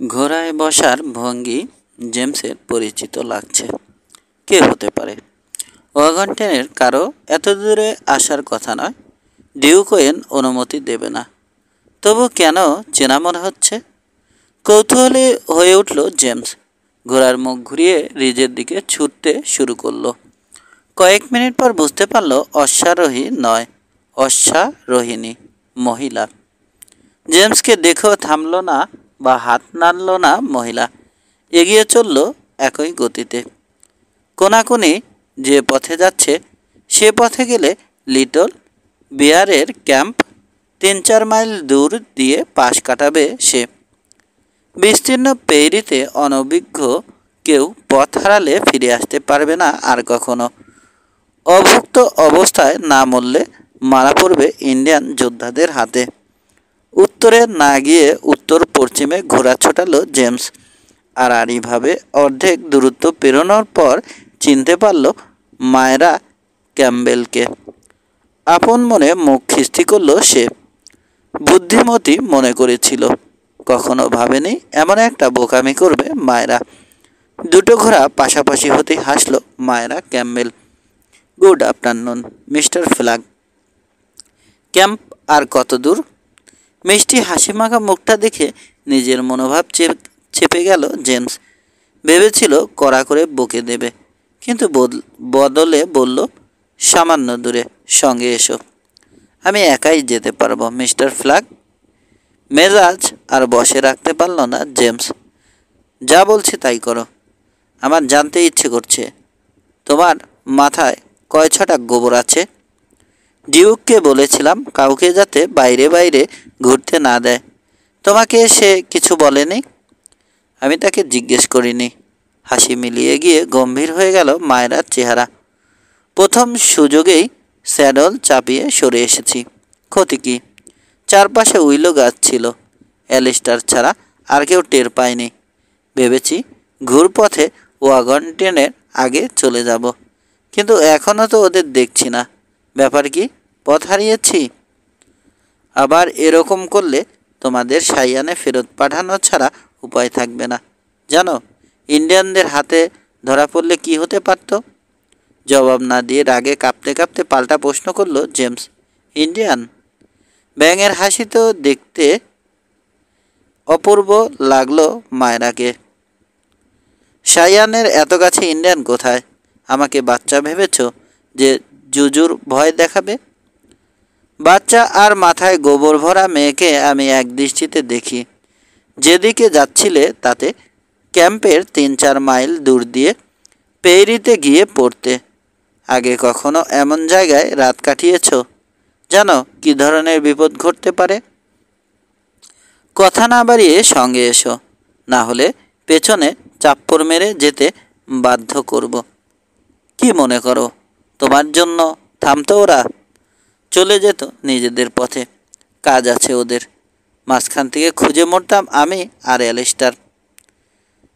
ঘোড়ায় বসার ভঙ্গি জেমসের পরিচিত লাগছে। কে হতে পারে? ওয়াগন ট্রেনের কারো এত দূরে আসার কথা নয়। ডিউক ওয়েন অনুমতি দেবে না। তবু কেন চেনা মনে হচ্ছে? কৌতূহলী হয়ে উঠল জেমস। ঘোড়ার মুখ ঘুরিয়ে রিজের দিকে ছুটতে শুরু করলো। কয়েক মিনিট পর বুঝতে পারল অশ্বারোহী নয়, অশ্বারোহিণী মহিলা। জেমসকে দেখেও থামল না বা হাত নাড়ল না মহিলা। এগিয়ে চলল একই গতিতে। কোনাকুনি যে পথে যাচ্ছে সে পথে গেলে লিটল বিয়ারের ক্যাম্প ৩-৪ মাইল দূর দিয়ে পাশ কাটাবে সে। বিস্তীর্ণ পেইরিতে অনভিজ্ঞ কেউ পথ হারালে ফিরে আসতে পারবে না আর কখনো। অভুক্ত অবস্থায় না মরলে মারা পড়বে ইন্ডিয়ান যোদ্ধাদের হাতে। উত্তরে না গিয়ে উত্তর পশ্চিমে ঘোড়া ছোটালো জেমস। আড়াআড়িভাবে অর্ধেক দূরত্ব পেরোনোর পর চিনতে পারল মায়রা ক্যাম্বেলকে। আপন মনে মুখ খিস্তি করল সে। বুদ্ধিমতী মনে করেছিল, কখনো ভাবেনি এমন একটা বোকামি করবে মায়রা। দুটো ঘোড়া পাশাপাশি হতেই হাসল Myra Campbell. Good afternoon mister Flagg. Camp আর কত দূর? মিষ্টি হাসিমাখা মুখটা দেখে নিজের মনোভাব চেপে গেল জেমস। ভেবেছিল কড়া করে বকে দেবে, কিন্তু বদলে বলল, সামান্য দূরে, সঙ্গে এসো। আমি একাই যেতে পারবো মিস্টার ফ্ল্যাগ। মেজাজ আর বসে রাখতে পারল না জেমস। যা বলছি তাই করো। আমার জানতে ইচ্ছে করছে, তোমার মাথায় কয় ছটা গোবর আছে? ডিউককে বলেছিলাম কাউকে যাতে বাইরে বাইরে ঘুরতে না দেয়। তোমাকে সে কিছু বলেনি? আমি তাকে জিজ্ঞেস করিনি। হাসি মিলিয়ে গিয়ে গম্ভীর হয়ে গেল মায়রার চেহারা। প্রথম সুযোগেই স্যাডল চাপিয়ে সরে এসেছি। ক্ষতি কি? চারপাশে উইলো গাছ ছিল। অ্যালিস্টার ছাড়া আর কেউ টের পায়নি। ভেবেছি ঘুরপথে ওয়াগন ট্রেনের আগে চলে যাব, কিন্তু এখনও তো ওদের দেখছি না। ব্যাপার কি? পথ হারিয়েছি? আবার এরকম করলে তোমাদের সাইয়ানে ফেরত পাঠানো ছাড়া উপায় থাকবে না। জানো ইন্ডিয়ানদের হাতে ধরা পড়লে কি হতে পারত? জবাব না দিয়ে রাগে কাঁপতে কাঁপতে পাল্টা প্রশ্ন করল জেমস। ইন্ডিয়ান? ব্যাঙের হাসি তো দেখতে অপূর্ব লাগলো মায়রাকে। সাইয়ানের এত কাছে ইন্ডিয়ান কোথায়? আমাকে বাচ্চা ভেবেছ যে জুজুর ভয় দেখাবে? বাচ্চা আর মাথায় গোবর ভরা মেয়েকে আমি এক দৃষ্টিতে দেখি। যেদিকে যাচ্ছিলে তাতে ক্যাম্পের ৩-৪ মাইল দূর দিয়ে পেইরিতে গিয়ে পড়তে। আগে কখনো এমন জায়গায় রাত কাটিয়েছ? জানো কি ধরনের বিপদ ঘটতে পারে? কথা না বাড়িয়ে সঙ্গে এসো, না হলে পেছনে চাপ্পড় মেরে যেতে বাধ্য করব। কি মনে করো তোমার জন্য থামতো ওরা? চলে যেত নিজেদের পথে। কাজ আছে ওদের। মাঝখান থেকে খুঁজে মরতাম আমি আর অ্যালিস্টার।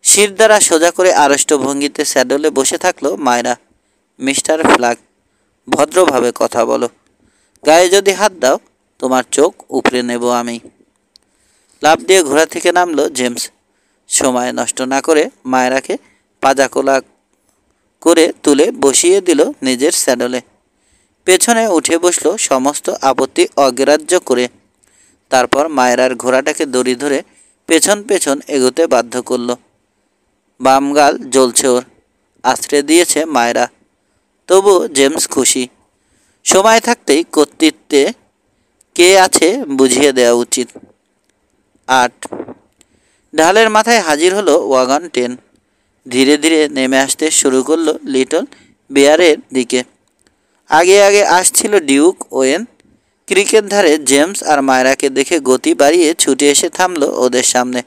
শির দ্বারা সোজা করে আড়ষ্ট ভঙ্গিতে স্যাডলে বসে থাকলো মায়রা। মিস্টার ফ্ল্যাগ, ভদ্রভাবে কথা বলো। গায়ে যদি হাত দাও তোমার চোখ উপড়ে নেব আমি। লাফ দিয়ে ঘোড়া থেকে নামলো জেমস। সময় নষ্ট না করে মায়রাকে পাজাকোলা করে তুলে বসিয়ে দিল নিজের স্যাডলে। পেছনে উঠে বসলো সমস্ত আপত্তি অগ্রাহ্য করে। তারপর মায়রার ঘোড়াটাকে দড়ি ধরে পেছন পেছন এগোতে বাধ্য করলো। বাম গাল জ্বলছে ওর। আছড়ে দিয়েছে মায়রা। তবু জেমস খুশি। সময় থাকতেই কর্তৃত্বে কে আছে বুঝিয়ে দেওয়া উচিত। ৮ ঢালের মাথায় হাজির হলো ওয়াগন ট্রেন। ধীরে ধীরে নেমে আসতে শুরু করলো লিটল বিয়ারের দিকে। আগে আগে আসছিল ডিউক ওয়েন। ক্রিকের ধারে জেমস আর মায়রাকে দেখে গতি বাড়িয়ে ছুটে এসে থামলো ওদের সামনে।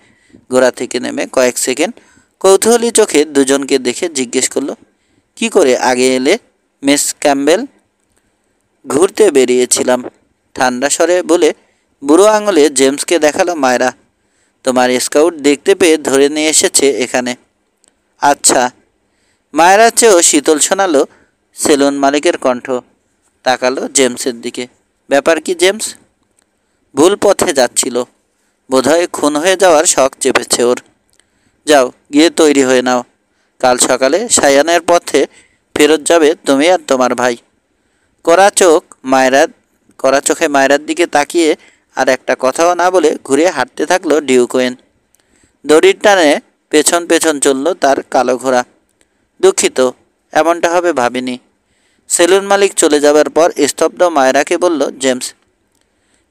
ঘোড়া থেকে নেমে কয়েক সেকেন্ড কৌতূহলী চোখে দুজনকে দেখে জিজ্ঞেস করলো, কি করে আগে এলে মিস ক্যাম্বেল? ঘুরতে বেরিয়েছিলাম, ঠান্ডা স্বরে বলে বুড়ো আঙুলে জেমসকে দেখালো মায়রা। তোমার স্কাউট দেখতে পেয়ে ধরে নিয়ে এসেছে এখানে। আচ্ছা। মায়েরার চেয়েও শীতল শোনালো সেলুন মালিকের কণ্ঠ। তাকালো জেমসের দিকে। ব্যাপার কি জেমস? ভুল পথে যাচ্ছিল। বোধহয় খুন হয়ে যাওয়ার শখ চেপেছে ওর। যাও গিয়ে তৈরি হয়ে নাও, কাল সকালে সায়ানের পথে ফেরত যাবে তুমি আর তোমার ভাই। কড়া চোখ মায়রা কড়া চোখে মায়রার দিকে তাকিয়ে আর একটা কথাও না বলে ঘুরে হাঁটতে থাকলো ডিউক ওয়েন। দড়ির টানে পেছন পেছন চলল তার কালো ঘোড়া। দুঃখিত, এমনটা হবে ভাবিনি। সেলুন মালিক চলে যাবার পর স্তব্ধ মায়রাকে বলল জেমস।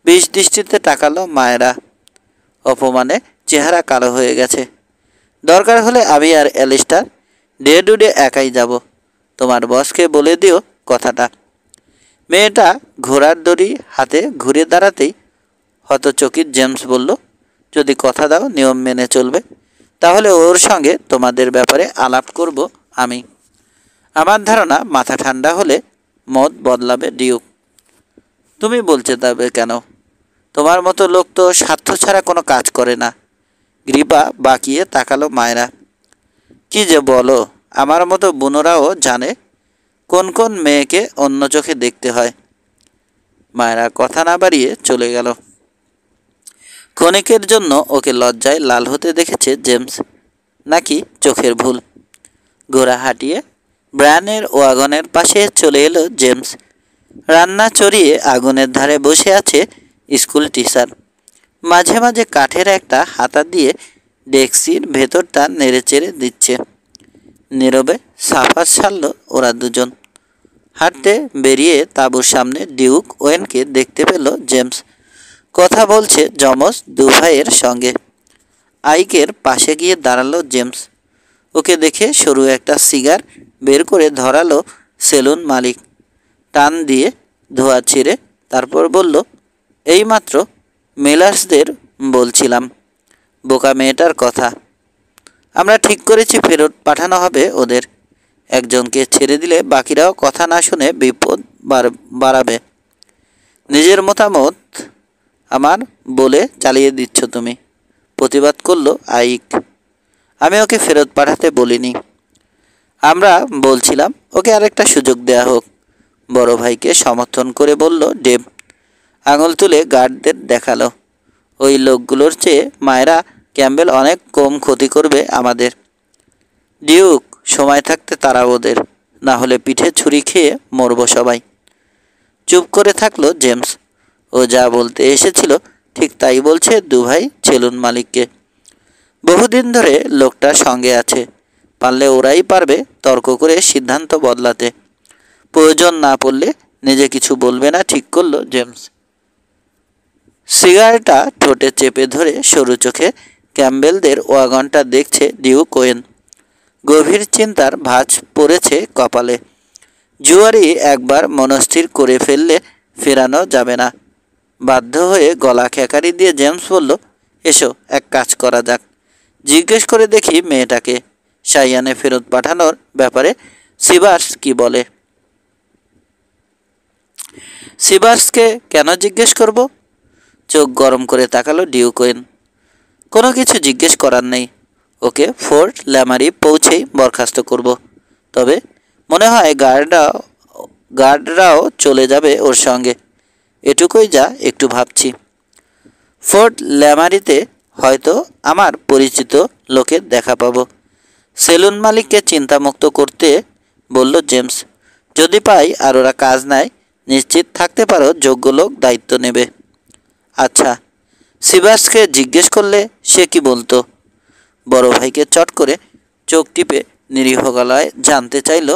বিষ দৃষ্টিতে তাকালো মায়রা। অপমানে চেহারা কালো হয়ে গেছে। দরকার হলে আমি আর অ্যালিস্টার ডে টু ডে একাই যাব। তোমার বসকে বলে দিও কথাটা। মেয়েটা ঘোড়ার দড়ি হাতে ঘুরে দাঁড়াতেই হতচকিত জেমস বলল, যদি কথা দাও নিয়ম মেনে চলবে, তাহলে ওর সঙ্গে তোমাদের ব্যাপারে আলাপ করব আমি। আমার ধারণা মাথা ঠান্ডা হলে মত বদলাবে ডিউক। তুমি বলতে তবে কেন? তোমার মতো লোক তো স্বার্থ ছাড়া কোনো কাজ করে না। গ্রীপা বাঁকিয়ে তাকালো মায়রা। কি যে বলো, আমার মতো বুনোরাও জানে কোন কোন মেয়েকে অন্য চোখে দেখতে হয়। মায়রা কথা না বাড়িয়ে চলে গেল। ক্ষণিকের জন্য ওকে লজ্জায় লাল হতে দেখেছে জেমস, নাকি চোখের ভুল। ঘোড়া হাঁটিয়ে ব্রায়ানের ওয়াগনের পাশে চলে এলো জেমস। রান্না চড়িয়ে আগুনের ধারে বসে আছে স্কুল টিচার। মাঝে মাঝে কাঠের একটা হাতা দিয়ে ডেস্কির ভেতরটা নেড়েচেড়ে দিচ্ছে। নীরবে সাফাস ছাড়ল ওরা দুজন। হাঁটতে বেরিয়ে তাঁবুর সামনে ডিউক ওয়েনকে দেখতে পেল জেমস। কথা বলছে যমজ দু ভাইয়ের সঙ্গে। আইকের পাশে গিয়ে দাঁড়ালো জেমস। ওকে দেখে সরু একটা সিগার বের করে ধরালো সেলুন মালিক। টান দিয়ে ধোঁয়া ছিঁড়ে তারপর বলল, এইমাত্র মিলার্সদের বলছিলাম বোকা মেয়েটার কথা। আমরা ঠিক করেছি ফেরত পাঠানো হবে ওদের। একজনকে ছেড়ে দিলে বাকিরাও কথা না শুনে বিপদ বাড়াবে। নিজের মতামত আমার বলে চালিয়ে দিচ্ছ তুমি, প্রতিবাদ করল আইক। আমি ওকে ফেরত পাঠাতে বলিনি। আমরা বলছিলাম ওকে আরেকটা সুযোগ দেয়া হোক। বড় ভাইকে সমর্থন করে বলল ডেভ। আঙুল তুলে গার্ডদের দেখালো। ওই লোকগুলোর চেয়ে মায়েরা ক্যাম্বেল অনেক কম ক্ষতি করবে আমাদের। ডিউক, সময় থাকতে তারা ওদের, না হলে পিঠে ছুরি খেয়ে মরব সবাই। চুপ করে থাকলো জেমস। ও যা বলতে এসেছিল ঠিক তাই বলছে দু ভাই সেলুন মালিককে। বহুদিন ধরে লোকটার সঙ্গে আছে, পারলে ওরাই পারবে তর্ক করে সিদ্ধান্ত বদলাতে। প্রয়োজন না পড়লে নিজে কিছু বলবে না ঠিক করলো জেমস। সিগারেটটা ঠোঁটে চেপে ধরে সরু চোখে ক্যাম্বেলদের ওয়াগনটা দেখছে ডিউক ওয়েন। গভীর চিন্তার ভাঁজ পড়েছে কপালে। জুয়ারি একবার মনস্থির করে ফেললে ফেরানো যাবে না। বাধ্য হয়ে গলা খেকারি দিয়ে জেমস বলল, এসো এক কাজ করা যাক। জিজ্ঞেস করে দেখি মেয়েটাকে সাইয়ানে ফেরত পাঠানোর ব্যাপারে সিবার্স কি বলে। সিবার্সকে কেন জিজ্ঞেস করব? চোখ গরম করে তাকালো ডিউক ওয়েন। কোনো কিছু জিজ্ঞেস করার নেই। ওকে ফোর্ট ল্যামারি পৌঁছেই বরখাস্ত করব। তবে মনে হয় গার্ডরাও চলে যাবে ওর সঙ্গে। এটুকুই যা একটু ভাবছি। ফোর্ট ল্যামারিতে হয়তো আমার পরিচিত লোকের দেখা পাবো। সেলুন মালিককে চিন্তামুক্ত করতে বলল জেমস। যদি পাই আর ওরা কাজ নেয়, নিশ্চিত থাকতে পারো যোগ্য লোক দায়িত্ব নেবে। আচ্ছা, সিবার্সকে জিজ্ঞেস করলে সে কি বলতো? বড় ভাইকে চট করে চোখ টিপে নিরীহ গলায় জানতে চাইল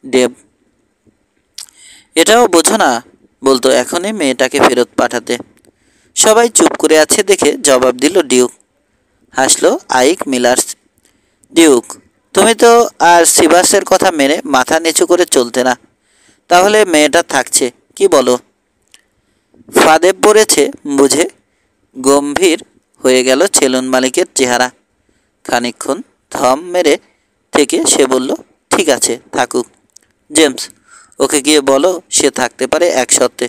ডেভ। এটাও বোঝো না, বলতো এখনই মেয়েটাকে ফেরত পাঠাতে। সবাই চুপ করে আছে দেখে জবাব দিল ডিউক। হাসলো আইক মিলার্স। ডিউক, তুমি তো আর সিবার্সের কথা মেনে মাথা নিচু করে চলতে না, তাহলে মেয়েটা থাকছে কি বলো? ফাঁদে পড়েছে বুঝে? গম্ভীর হয়ে গেল সেলুন মালিকের চেহারা। খানিকক্ষণ থম মেরে থেকে সে বলল, ঠিক আছে থাকুক। জেমস, ওকে গিয়ে বলো সে থাকতে পারে এক শর্তে।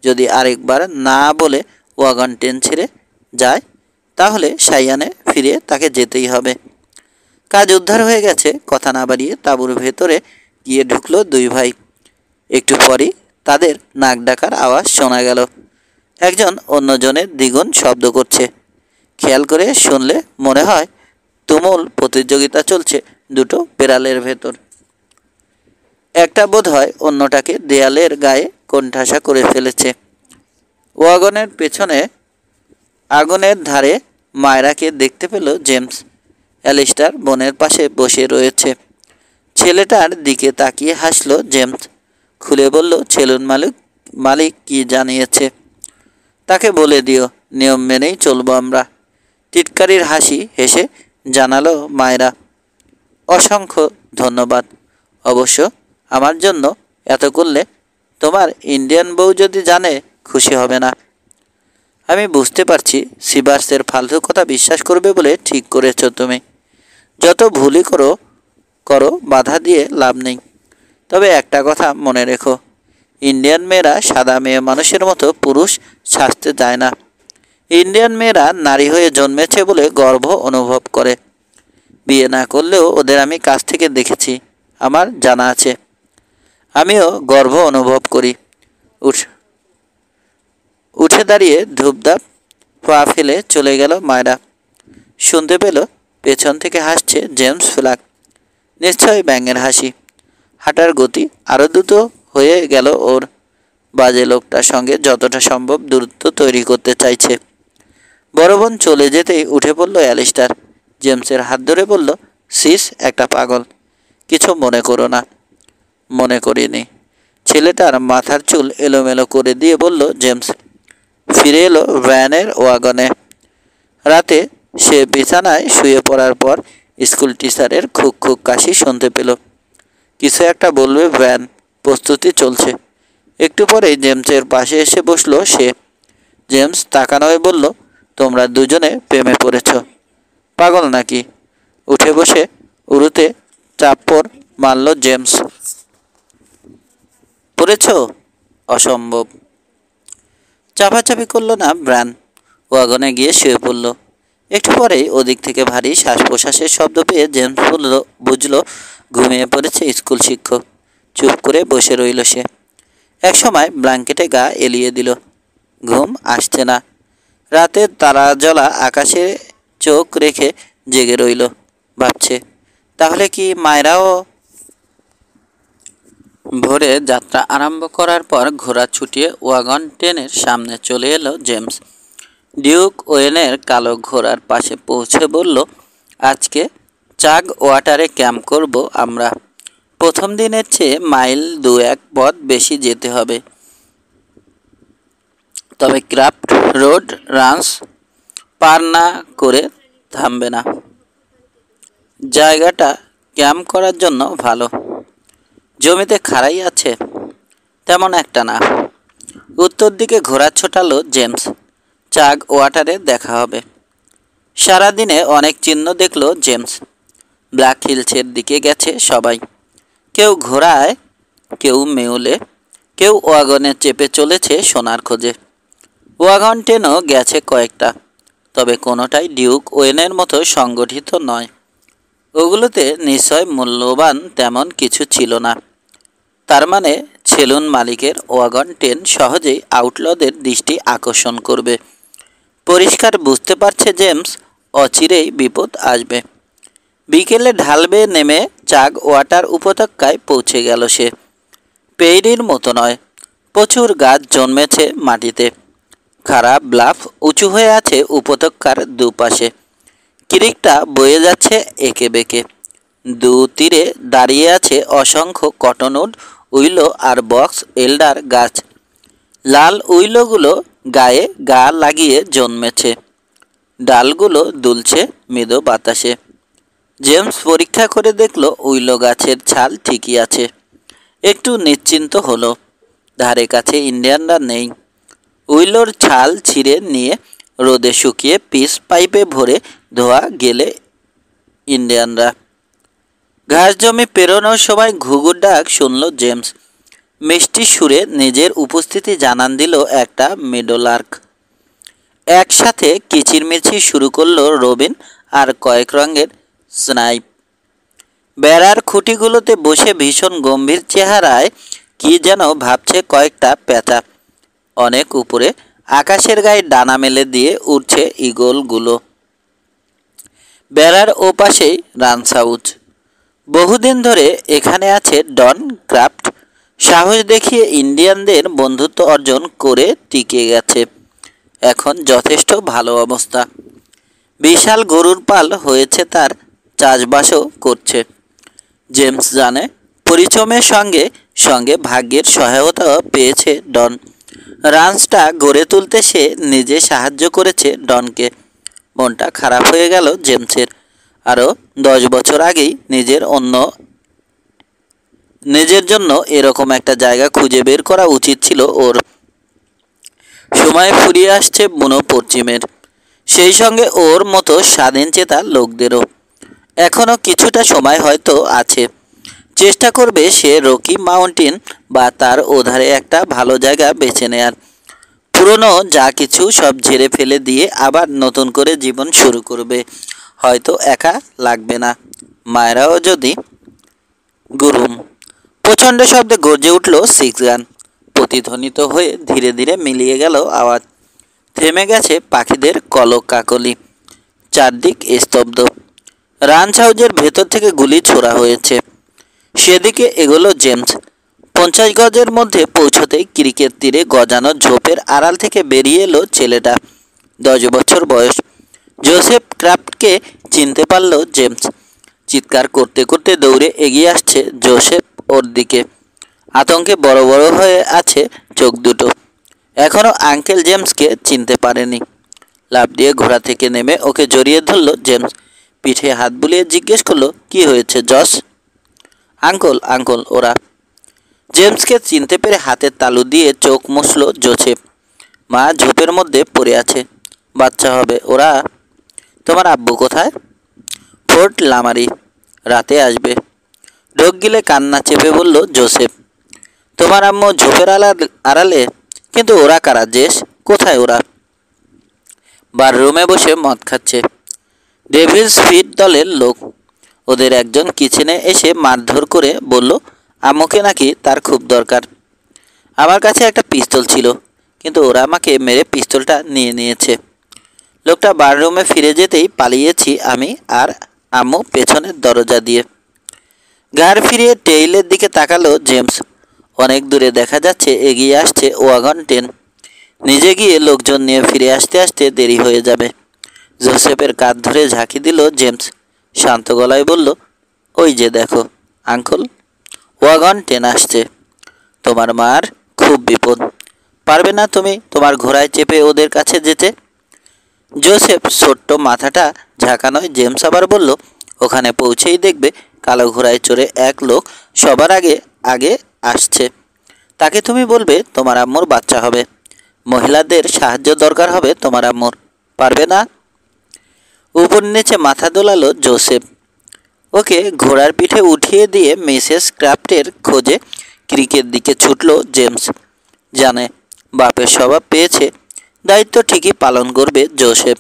যদি আরেকবার না বলে ওয়াগন ট্রেন ছেড়ে যায়, তাহলে সাইয়ানে ফিরে তাকে যেতেই হবে। কাজ উদ্ধার হয়ে গেছে। কথা না বাড়িয়ে তাঁবুর ভেতরে গিয়ে ঢুকলো দুই ভাই। একটু পরই তাদের নাক ডাকার আওয়াজ শোনা গেল। একজন অন্যজনের দ্বিগুণ শব্দ করছে। খেয়াল করে শুনলে মনে হয় তুমুল প্রতিযোগিতা চলছে দুটো বিড়ালের ভেতর। একটা বোধ হয় অন্যটাকে দেয়ালের গায়ে কোণঠাসা করে ফেলেছে। ওয়াগনের পেছনে আগুনের ধারে মায়রাকে দেখতে পেল জেমস। অ্যালিস্টার বোনের পাশে বসে রয়েছে। ছেলেটার দিকে তাকিয়ে হাসল জেমস। খুলে বলল, সেলুন মালিক কি জানিয়েছে? তাকে বলে দিও নিয়ম মেনেই চলবো আমরা। টিটকারির হাসি হেসে জানালো মায়রা। অসংখ্য ধন্যবাদ। অবশ্য আমার জন্য এত করলে তোমার ইন্ডিয়ান বউ যদি জানে খুশি হবে না। আমি বুঝতে পারছি সিভার্সের ফালতু কথা বিশ্বাস করবে বলে ঠিক করেছ তুমি। যত ভুলই করো বাধা দিয়ে লাভ নেই। তবে একটা কথা মনে রেখো, ইন্ডিয়ান মেয়েরা সাদা মেয়ে মানুষের মতো পুরুষ সাজতে যায় না। ইন্ডিয়ান মেয়েরা নারী হয়ে জন্মেছে বলে গর্ব অনুভব করে। বিয়ে না করলেও ওদের আমি কাছ থেকে দেখেছি, আমার জানা আছে। আমিও গর্ব অনুভব করি। উঠে দাঁড়িয়ে ধূপধাপ পা ফেলে চলে গেল মায়রা। শুনতে পেল পেছন থেকে হাসছে জেমস ফ্লাক। নিশ্চয়ই ব্যাঙের হাসি। হাঁটার গতি আরও দ্রুত হয়ে গেল ওর। বাজে লোকটার সঙ্গে যতটা সম্ভব দূরত্ব তৈরি করতে চাইছে। বড় বোন চলে যেতেই উঠে পড়ল অ্যালিস্টার। জেমসের হাত ধরে বলল, সিস একটা পাগল, কিছু মনে করো না। মনে করিনি। ছেলেটার মাথার চুল এলোমেলো করে দিয়ে বলল জেমস। ফিরে এলো ভ্যানের ওয়াগনে। রাতে সে বিছানায় শুয়ে পড়ার পর স্কুল টিচারের খুক খুক কাশি শুনতে পেল। কিছু একটা বলবে ভ্যান, প্রস্তুতি চলছে। একটু পরেই জেমসের পাশে এসে বসলো সে। জেমস তাকানো হয়ে বলল, তোমরা দুজনে প্রেমে পড়েছ? পাগল নাকি? উঠে বসে উড়ুতে চাপড় মারল জেমস। পড়েছ? অসম্ভব। চাপাচাপি করলো না ব্রান। ওয়াগনে গিয়ে শুয়ে পড়ল। একটু পরেই ওদিক থেকে ভারী শ্বাস প্রশ্বাসের শব্দ পেয়ে জেমস বুঝলো ঘুমিয়ে পড়েছে স্কুল শিক্ষক। চুপ করে বসে রইল সে। একসময় ব্ল্যাঙ্কেটে গা এলিয়ে দিল। ঘুম আসছে না। রাতের তারা জ্বলা আকাশে চোখ রেখে জেগে রইল। ভাবছে, তাহলে কি মায়রাও? ভোরে যাত্রা আরম্ভ করার পর ঘোড়া ছুটিয়ে ওয়াগন ট্রেনের সামনে চলে এলো জেমস। ডিউক ওয়েনের কালো ঘোড়ার পাশে পৌঁছে বলল, আজকে চাগ ওয়াটারে ক্যাম্প করব আমরা। প্রথম দিনের চেয়ে মাইল 2-1 পথ বেশি যেতে হবে। তবে ক্রাফট রোড রান্স পার না করে থামবে না। জায়গাটা ক্যাম্প করার জন্য ভালো। জমিতে খাড়াই আছে? তেমন একটা না। উত্তর দিকে ঘোড়া ছোটালো জেমস। চাগ ওয়াটারে দেখা হবে। সারাদিনে অনেক চিহ্ন দেখলো জেমস। ব্ল্যাক হিলসের দিকে গেছে সবাই। কেউ ঘোড়ায়, কেউ মেউলে, কেউ ওয়াগনে চেপে চলেছে সোনার খোঁজে। ওয়াগন ট্রেনও গেছে কয়েকটা, তবে কোনোটাই ডিউক ওয়েনের মতো সংগঠিত নয়। ওগুলোতে নিশ্চয় মূল্যবান তেমন কিছু ছিল না। তার মানে সেলুন মালিকের ওয়াগন ট্রেন সহজেই আউটলদের দৃষ্টি আকর্ষণ করবে। পরিষ্কার বুঝতে পারছে জেমস, অচিরেই বিপদ আসবে। বিকেলে ঢালবে নেমে চাগ ওয়াটার উপত্যকায় পৌঁছে গেল সে। পেইরির মতো নয়, প্রচুর গাছ জন্মেছে মাটিতে। খারাপ ব্লাফ উঁচু হয়ে আছে উপত্যকার দুপাশে। ক্রিকটা বয়ে যাচ্ছে এঁকে বেঁকে। দু তীরে দাঁড়িয়ে আছে অসংখ্য কটনউড, উইলো আর বক্স এল্ডার গাছ। লাল উইলোগুলো গায়ে গা লাগিয়ে জন্মেছে। ডালগুলো দুলছে মৃদু বাতাসে। জেমস পরীক্ষা করে দেখল উইলো গাছের ছাল ঠিকই আছে। একটু নিশ্চিন্ত হলো। ধারে কাছে ইন্ডিয়ানরা নেই। উইলোর ছাল ছিঁড়ে নিয়ে রোদে শুকিয়ে পিস পাইপে ভরে ধোয়া গেলে ইন্ডিয়ানরা। ঘাস জমি পেরোনোর সময় ঘুঘুর ডাক শুনল জেমস। মিষ্টি সুরে নিজের উপস্থিতি জানান দিল একটা মেডোলার্ক। একসাথে কিচিরমিচির শুরু করলো রবিন আর কয়েক রঙের স্নাইপ। বেড়ার খুঁটিগুলোতে বসে ভীষণ গম্ভীর চেহারায় কি যেন ভাবছে কয়েকটা পেঁচা। অনেক উপরে আকাশের গায়ে ডানা মেলে দিয়ে উড়ছে ঈগলগুলো। বেড়ার ওপাশেই রানস হাউস। বহুদিন ধরে এখানে আছে ডন ক্রাফট। সাহস দেখিয়ে ইন্ডিয়ানদের বন্ধুত্ব অর্জন করে টিকে গেছে। এখন যথেষ্ট ভালো অবস্থা। বিশাল গরুর পাল হয়েছে তার, চাষবাসও করছে। জেমস জানে পরিশ্রমের সঙ্গে সঙ্গে ভাগ্যের সহায়তাও পেয়েছে ডন। রাঞ্চটা গড়ে তুলতে সে নিজে সাহায্য করেছে ডনকে। মনটা খারাপ হয়ে গেল জেমসের। আরও 10 বছর আগেই নিজের জন্য এরকম একটা জায়গা খুঁজে বের করা উচিত ছিল ওর। সময় ফুরিয়ে আসছে বুনো পশ্চিমের, সেই সঙ্গে ওর মতো স্বাধীনচেতা লোকদেরও। এখনও কিছুটা সময় হয়তো আছে। চেষ্টা করবে সে রকি মাউন্টেন বা তার ওধারে একটা ভালো জায়গা বেছে নেয়ার। পুরনো যা কিছু সব ঝেড়ে ফেলে দিয়ে আবার নতুন করে জীবন শুরু করবে। হয়তো একা লাগবে না, মায়েরাও যদি। গুরুম প্রচণ্ড শব্দে গর্জে উঠল 6 গান। প্রতিধ্বনিত হয়ে ধীরে ধীরে মিলিয়ে গেল আওয়াজ। থেমে গেছে পাখিদের কলকাকলি। চারদিক স্তব্ধ। রাঞ্চ হাউজের ভেতর থেকে গুলি ছোড়া হয়েছে। সেদিকে এগোলো জেমস। 50 গজের মধ্যে পৌঁছতেই ক্রিকেট তীরে গজানো ঝোপের আড়াল থেকে বেরিয়ে এলো ছেলেটা। 10 বছর বয়স। জোসেফ ক্রাফটকে চিনতে পারল জেমস। চিৎকার করতে করতে দৌড়ে এগিয়ে আসছে জোসেফ ওর দিকে। আতঙ্কে বড় বড় হয়ে আছে চোখ দুটো। এখনও আঙ্কেল জেমসকে চিনতে পারেনি। লাফ দিয়ে ঘোড়া থেকে নেমে ওকে জড়িয়ে ধরল জেমস। পিঠে হাত বুলিয়ে জিজ্ঞেস করলো, কি হয়েছে জস? আঙ্কল আঙ্কল ওরা। জেমসকে চিনতে পেরে হাতের তালু দিয়ে চোখ মুছল জোসেফ। মা ঝোপের মধ্যে পড়ে আছে, বাচ্চা হবে ওরা। তোমার আব্বু কোথায়? ফোর্ট লামারি, রাতে আসবে। ঢোক গিলে কান্না চেপে বলল জোসেফ। তোমার আম্মু ঝোপের আড়ালে? কিন্তু ওরা কারা জেস? কোথায় ওরা? বাররুমে বসে মদ খাচ্ছে। ডেভিলস ফিট দলের লোক। ওদের একজন কিচেনে এসে মারধর করে বলল আম্মুকে নাকি তার খুব দরকার। আমার কাছে একটা পিস্তল ছিল, কিন্তু ওরা আমাকে মেরে পিস্তলটা নিয়ে নিয়েছে। লোকটা বাররুমে ফিরে যেতেই পালিয়েছি আমি আর আম্মু পেছনের দরজা দিয়ে। ঘাড় ফিরিয়ে টেইলের দিকে তাকালো জেমস। অনেক দূরে দেখা যাচ্ছে এগিয়ে আসছে ওয়াগন ট্রেন। নিজে গিয়ে লোকজন নিয়ে ফিরে আসতে আসতে দেরি হয়ে যাবে। জোসেফের কাঁধ ধরে ঝাঁকি দিল জেমস। শান্ত গলায় বলল, ওই যে দেখো আঙ্কল, ওয়াগন ট্রেন আসছে। তোমার মার খুব বিপদ। পারবে না তুমি তোমার ঘোড়ায় চেপে ওদের কাছে যেতে? জোসেফ ছোট্ট মাথাটা ঝাঁকানোয় জেমস আবার বলল, ওখানে পৌঁছেই দেখবে কালো ঘোড়ায় চড়ে এক লোক সবার আগে আগে আসছে। তাকে তুমি বলবে তোমার আম্মুর বাচ্চা হবে। মহিলাদের সাহায্য দরকার হবে তোমার আম্মুর। পারবে না? উপর নিচে মাথা দোলালো জোসেফ। ওকে ঘোড়ার পিঠে উঠিয়ে দিয়ে মিসেস ক্রাফটের খোঁজে ক্রিকের দিকে ছুটল জেমস। জানে বাপের স্বভাব পেয়েছে, দায়িত্ব ঠিকই পালন করবে জোসেফ।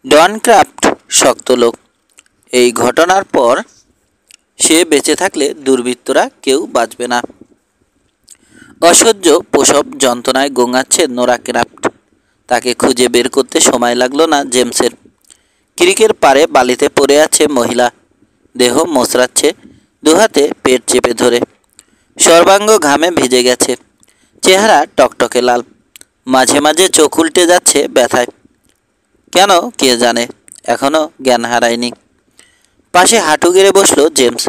ডন ক্রাফট শক্ত লোক। এই ঘটনার পর সে বেঁচে থাকলে দুর্বৃত্তরা কেউ বাঁচবে না। অসহ্য প্রসব যন্ত্রণায় গোঙাচ্ছে নোরা ক্রাফট। তাকে খুঁজে বের করতে সময় লাগলো না জেমসের। ক্রিকের পারে বালিতে পড়ে আছে মহিলা। দেহ মোচড়াচ্ছে, দুহাতে পেট চেপে ধরে। সর্বাঙ্গ ঘামে ভিজে গেছে। চেহারা টকটকে লাল। মাঝে মাঝে চোখ উল্টে যাচ্ছে ব্যথায়। কেন কে জানে, এখনও জ্ঞান হারায়নি। পাশে হাঁটু গেড়ে বসলো জেমস।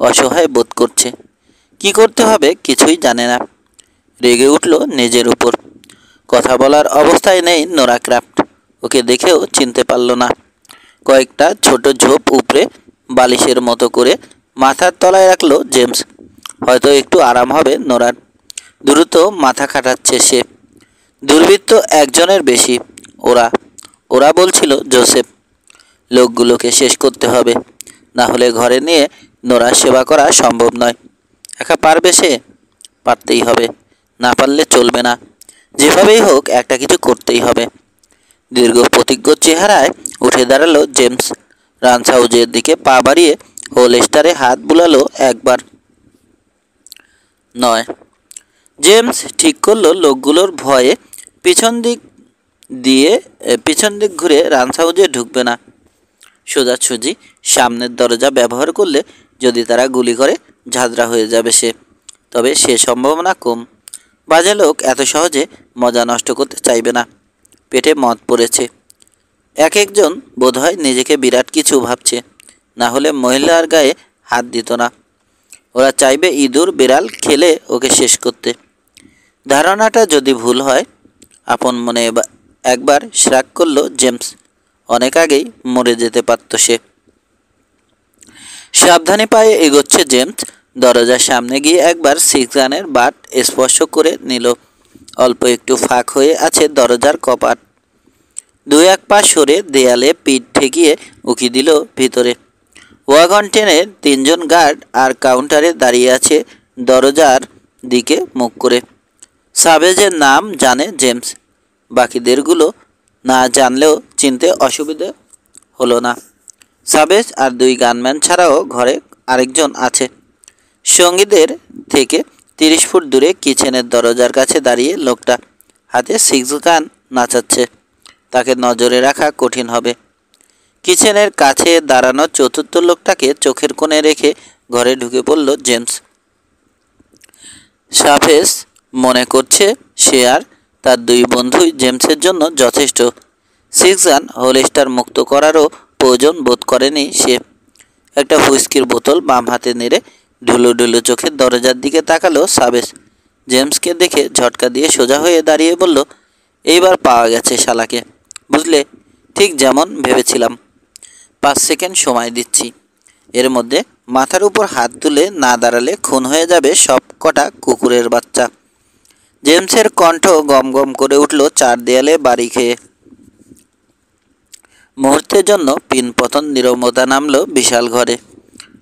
অসহায় বোধ করছে। কি করতে হবে কিছুই জানে না। রেগে উঠল নিজের উপর। কথা বলার অবস্থায় নেই নোরা ক্রাফট। ওকে দেখেও চিনতে পারল না। কয়েকটা ছোট ঝোপ উপরে বালিশের মতো করে মাথার তলায় রাখলো জেমস। হয়তো একটু আরাম হবে নোরার। দ্রুত মাথা খাটাচ্ছে সে। দুর্বৃত্ত একজনের বেশি। ওরা ওরা বলছিল জোসেফ। লোকগুলোকে শেষ করতে হবে, না হলে ঘরে নিয়ে নোরার সেবা করা সম্ভব নয়। একা পারবে সে? পারতেই হবে, না পারলে চলবে না। যেভাবেই হোক একটা কিছু করতেই হবে। দীর্ঘ প্রতিজ্ঞ চেহারায় উঠে দাঁড়ালো জেমস। রাঞ্চ হাউজের দিকে পা বাড়িয়ে হোলস্টারে হাত বুলালো একবার, নয়। জেমস ঠিক করলো লোকগুলোর ভয়ে পিছন দিক পিছন দিক ঘুরে রান্স হাউজে ঢুকবে না। সোজাসুজি সামনের দরজা ব্যবহার করলে যদি তারা গুলি করে ঝাঁঝরা হয়ে যাবে সে, তবে সে সম্ভাবনা কম। বাজে লোক এত সহজে মজা নষ্ট করতে চাইবে না। পেটে মদ পড়েছে। এক একজন বোধহয় নিজেকে বিরাট কিছু ভাবছে, না হলে মহিলার গায়ে হাত দিত না। ওরা চাইবে ইঁদুর বিড়াল খেলে ওকে শেষ করতে। ধারণাটা যদি ভুল হয়, আপন মনে একবার শ্রাগ করল জেমস, অনেক আগেই মরে যেতে পারত সে। সাবধানে পায়ে এগোচ্ছে জেমস। দরজার সামনে গিয়ে একবার সিক্সানের বাট স্পর্শ করে নিল। অল্প একটু ফাঁক হয়ে আছে দরজার কপাট। দু এক পা সরে দেয়ালে পিঠ ঠেকিয়ে উকি দিল ভিতরে। ওয়াগন ট্রেনের 3 জন গার্ড আর কাউন্টারে দাঁড়িয়ে আছে দরজার দিকে মুখ করে। সাবেজের নাম জানে জেমস, বাকিদেরগুলো না জানলেও চিনতে অসুবিধে হলো না। সাবেজ আর 2 গানম্যান ছাড়াও ঘরে আরেকজন আছে। সঙ্গীদের থেকে 30 ফুট দূরে কিচেনের দরজার কাছে দাঁড়িয়ে লোকটা হাতে 6 গান নাচাচ্ছে। তাকে নজরে রাখা কঠিন হবে। কিচেনের কাছে দাঁড়ানো চতুর্থ লোকটাকে চোখের কোণে রেখে ঘরে ঢুকে পড়ল জেমস। সাবেজ মনে করছে সে আর তার 2 বন্ধুই জেমসের জন্য যথেষ্ট। 6 গান হোলস্টার মুক্ত করারও প্রয়োজন বোধ করেনি সে। একটা হুইস্কির বোতল বাম হাতে নেড়ে ঢুলু ঢুলু চোখে দরজার দিকে তাকালো সাবেজ। জেমসকে দেখে ঝটকা দিয়ে সোজা হয়ে দাঁড়িয়ে বলল, এইবার পাওয়া গেছে শালাকে, বুঝলে? ঠিক যেমন ভেবেছিলাম। 5 সেকেন্ড সময় দিচ্ছি। এর মধ্যে মাথার উপর হাত তুলে না দাঁড়ালে খুন হয়ে যাবে সব কটা কুকুরের বাচ্চা। জেমসের কণ্ঠ গম গম করে উঠল 4 দেয়ালে বাড়ি খেয়ে। মুহূর্তের জন্য পিনপতন নীরবতা নামল বিশাল ঘরে।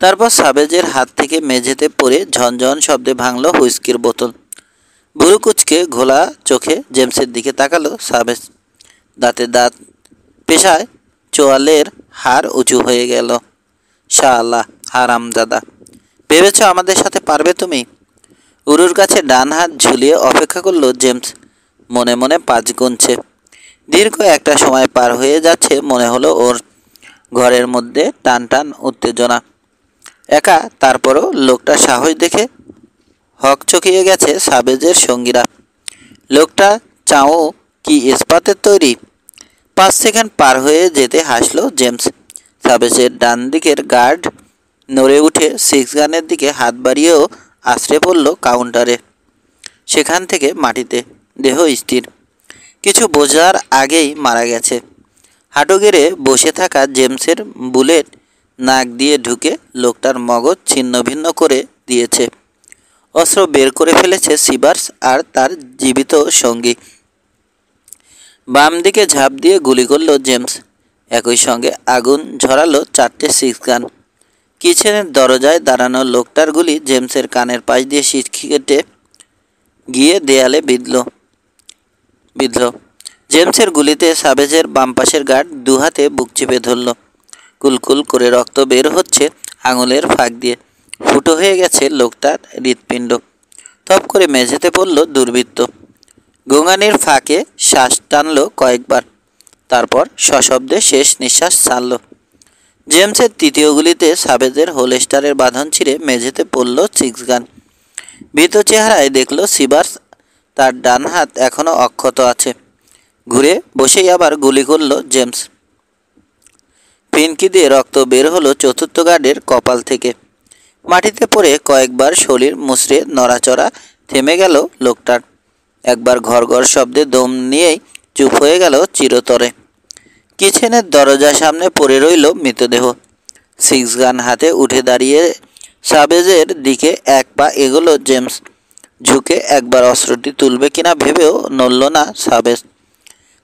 তারপর সাবেজের হাত থেকে মেঝেতে পড়ে ঝনঝন শব্দে ভাঙল হুইস্কির বোতল। বুড়ো কুচকে ঘোলা চোখে জেমসের দিকে তাকালো সাবেজ। দাঁতে দাঁত পেশায় চোয়ালের হাড় উঁচু হয়ে গেল। শালা হারামজাদা, ভেবেছ আমাদের সাথে পারবে তুমি? উরুর কাছে ডান হাত ঝুলিয়ে অপেক্ষা করল জেমস। মনে মনে 5 গুনছে। দীর্ঘ একটা সময় পার হয়ে যাচ্ছে মনে হলো ওর। ঘরের মধ্যে টান টান উত্তেজনা। একা, তারপরও লোকটা সাহস দেখে হকচকিয়ে গেছে সাবেজের সঙ্গীরা। লোকটা চাও কি ইস্পাতের তৈরি? 5 সেকেন্ড পার হয়ে যেতে হাসলো জেমস। সাবেজের ডান দিকের গার্ড নড়ে উঠে 6 গানের দিকে হাত বাড়িয়েও আশ্রে পড়ল কাউন্টারে। সেখান থেকে মাটিতে, দেহ স্থির। কিছু বোঝার আগেই মারা গেছে। হাঁটু গেড়ে বসে থাকা জেমসের বুলেট নাক দিয়ে ঢুকে লোকটার মগজ ছিন্ন ভিন্ন করে দিয়েছে। অস্ত্র বের করে ফেলেছে সিবার্স আর তার জীবিত সঙ্গী। বাম দিকে ঝাঁপ দিয়ে গুলি করল জেমস। একই সঙ্গে আগুন ঝরালো 4টে 6 গান। কিচেনের দরজায় দাঁড়ানো লোকটার গুলি জেমসের কানের পাশ দিয়ে কেটে গিয়ে দেয়ালে বিঁধল। জেমসের গুলিতে সাবেজের বাম পাশের গার্ড 2 হাতে বুক চেপে ধরল। কুলকুল করে রক্ত বের হচ্ছে আঙুলের ফাঁক দিয়ে। ফুটো হয়ে গেছে লোকটার হৃৎপিণ্ড। তপ করে মেঝেতে পড়ল দুর্বৃত্ত। গোঙানির ফাঁকে শ্বাস টানল কয়েকবার, তারপর সশব্দে শেষ নিঃশ্বাস ছাড়ল। জেমসের তৃতীয় গুলিতে সাবেজের হোলস্টারের বাঁধন ছিঁড়ে মেঝেতে পড়ল 6 গান। ভীত চেহারায় দেখল সিবার্স তার ডান হাত এখনও অক্ষত আছে। ঘুরে বসেই আবার গুলি করল জেমস। ফিনকি দিয়ে রক্ত বের হলো চতুর্থ গার্ডের কপাল থেকে। মাটিতে পড়ে কয়েকবার শরীর মুচড়ে নড়াচড়া থেমে গেল লোকটার। একবার ঘর শব্দে দম নিয়েই চুপ হয়ে গেল চিরতরে। কিচেনের দরজার সামনে পড়ে রইল মৃতদেহ। 6 গান হাতে উঠে দাঁড়িয়ে সাবেজের দিকে 1 পা এগোলো জেমস। ঝুঁকে একবার অস্ত্রটি তুলবে কিনা ভেবেও নড়ল না সাবেজ।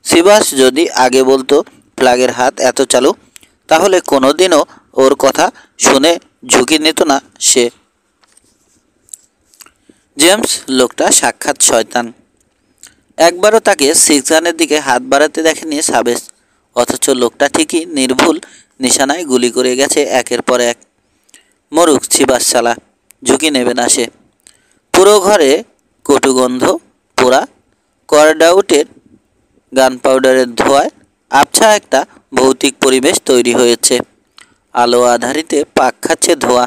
সিবাস যদি আগে বলতো ফ্ল্যাগের হাত এত চালু, তাহলে কোনোদিনও ওর কথা শুনে ঝুঁকি নিত না সে। জেমস লোকটা সাক্ষাৎ শয়তান। একবারও তাকে 6 গানের দিকে হাত বাড়াতে দেখেনি সাবেজ, অথচ লোকটা ঠিকই নির্ভুল নিশানায় গুলি করে গেছে একের পর এক। মরুক সিবাস শালা, ঝুঁকি নেবে না সে। পুরো ঘরে কটুগন্ধ, পোড়া কর্ডআউটের গান পাউডারের ধোঁয়ায় আবছা একটা ভৌতিক পরিবেশ তৈরি হয়েছে। আলো আধারিতে পাক খাচ্ছে ধোঁয়া,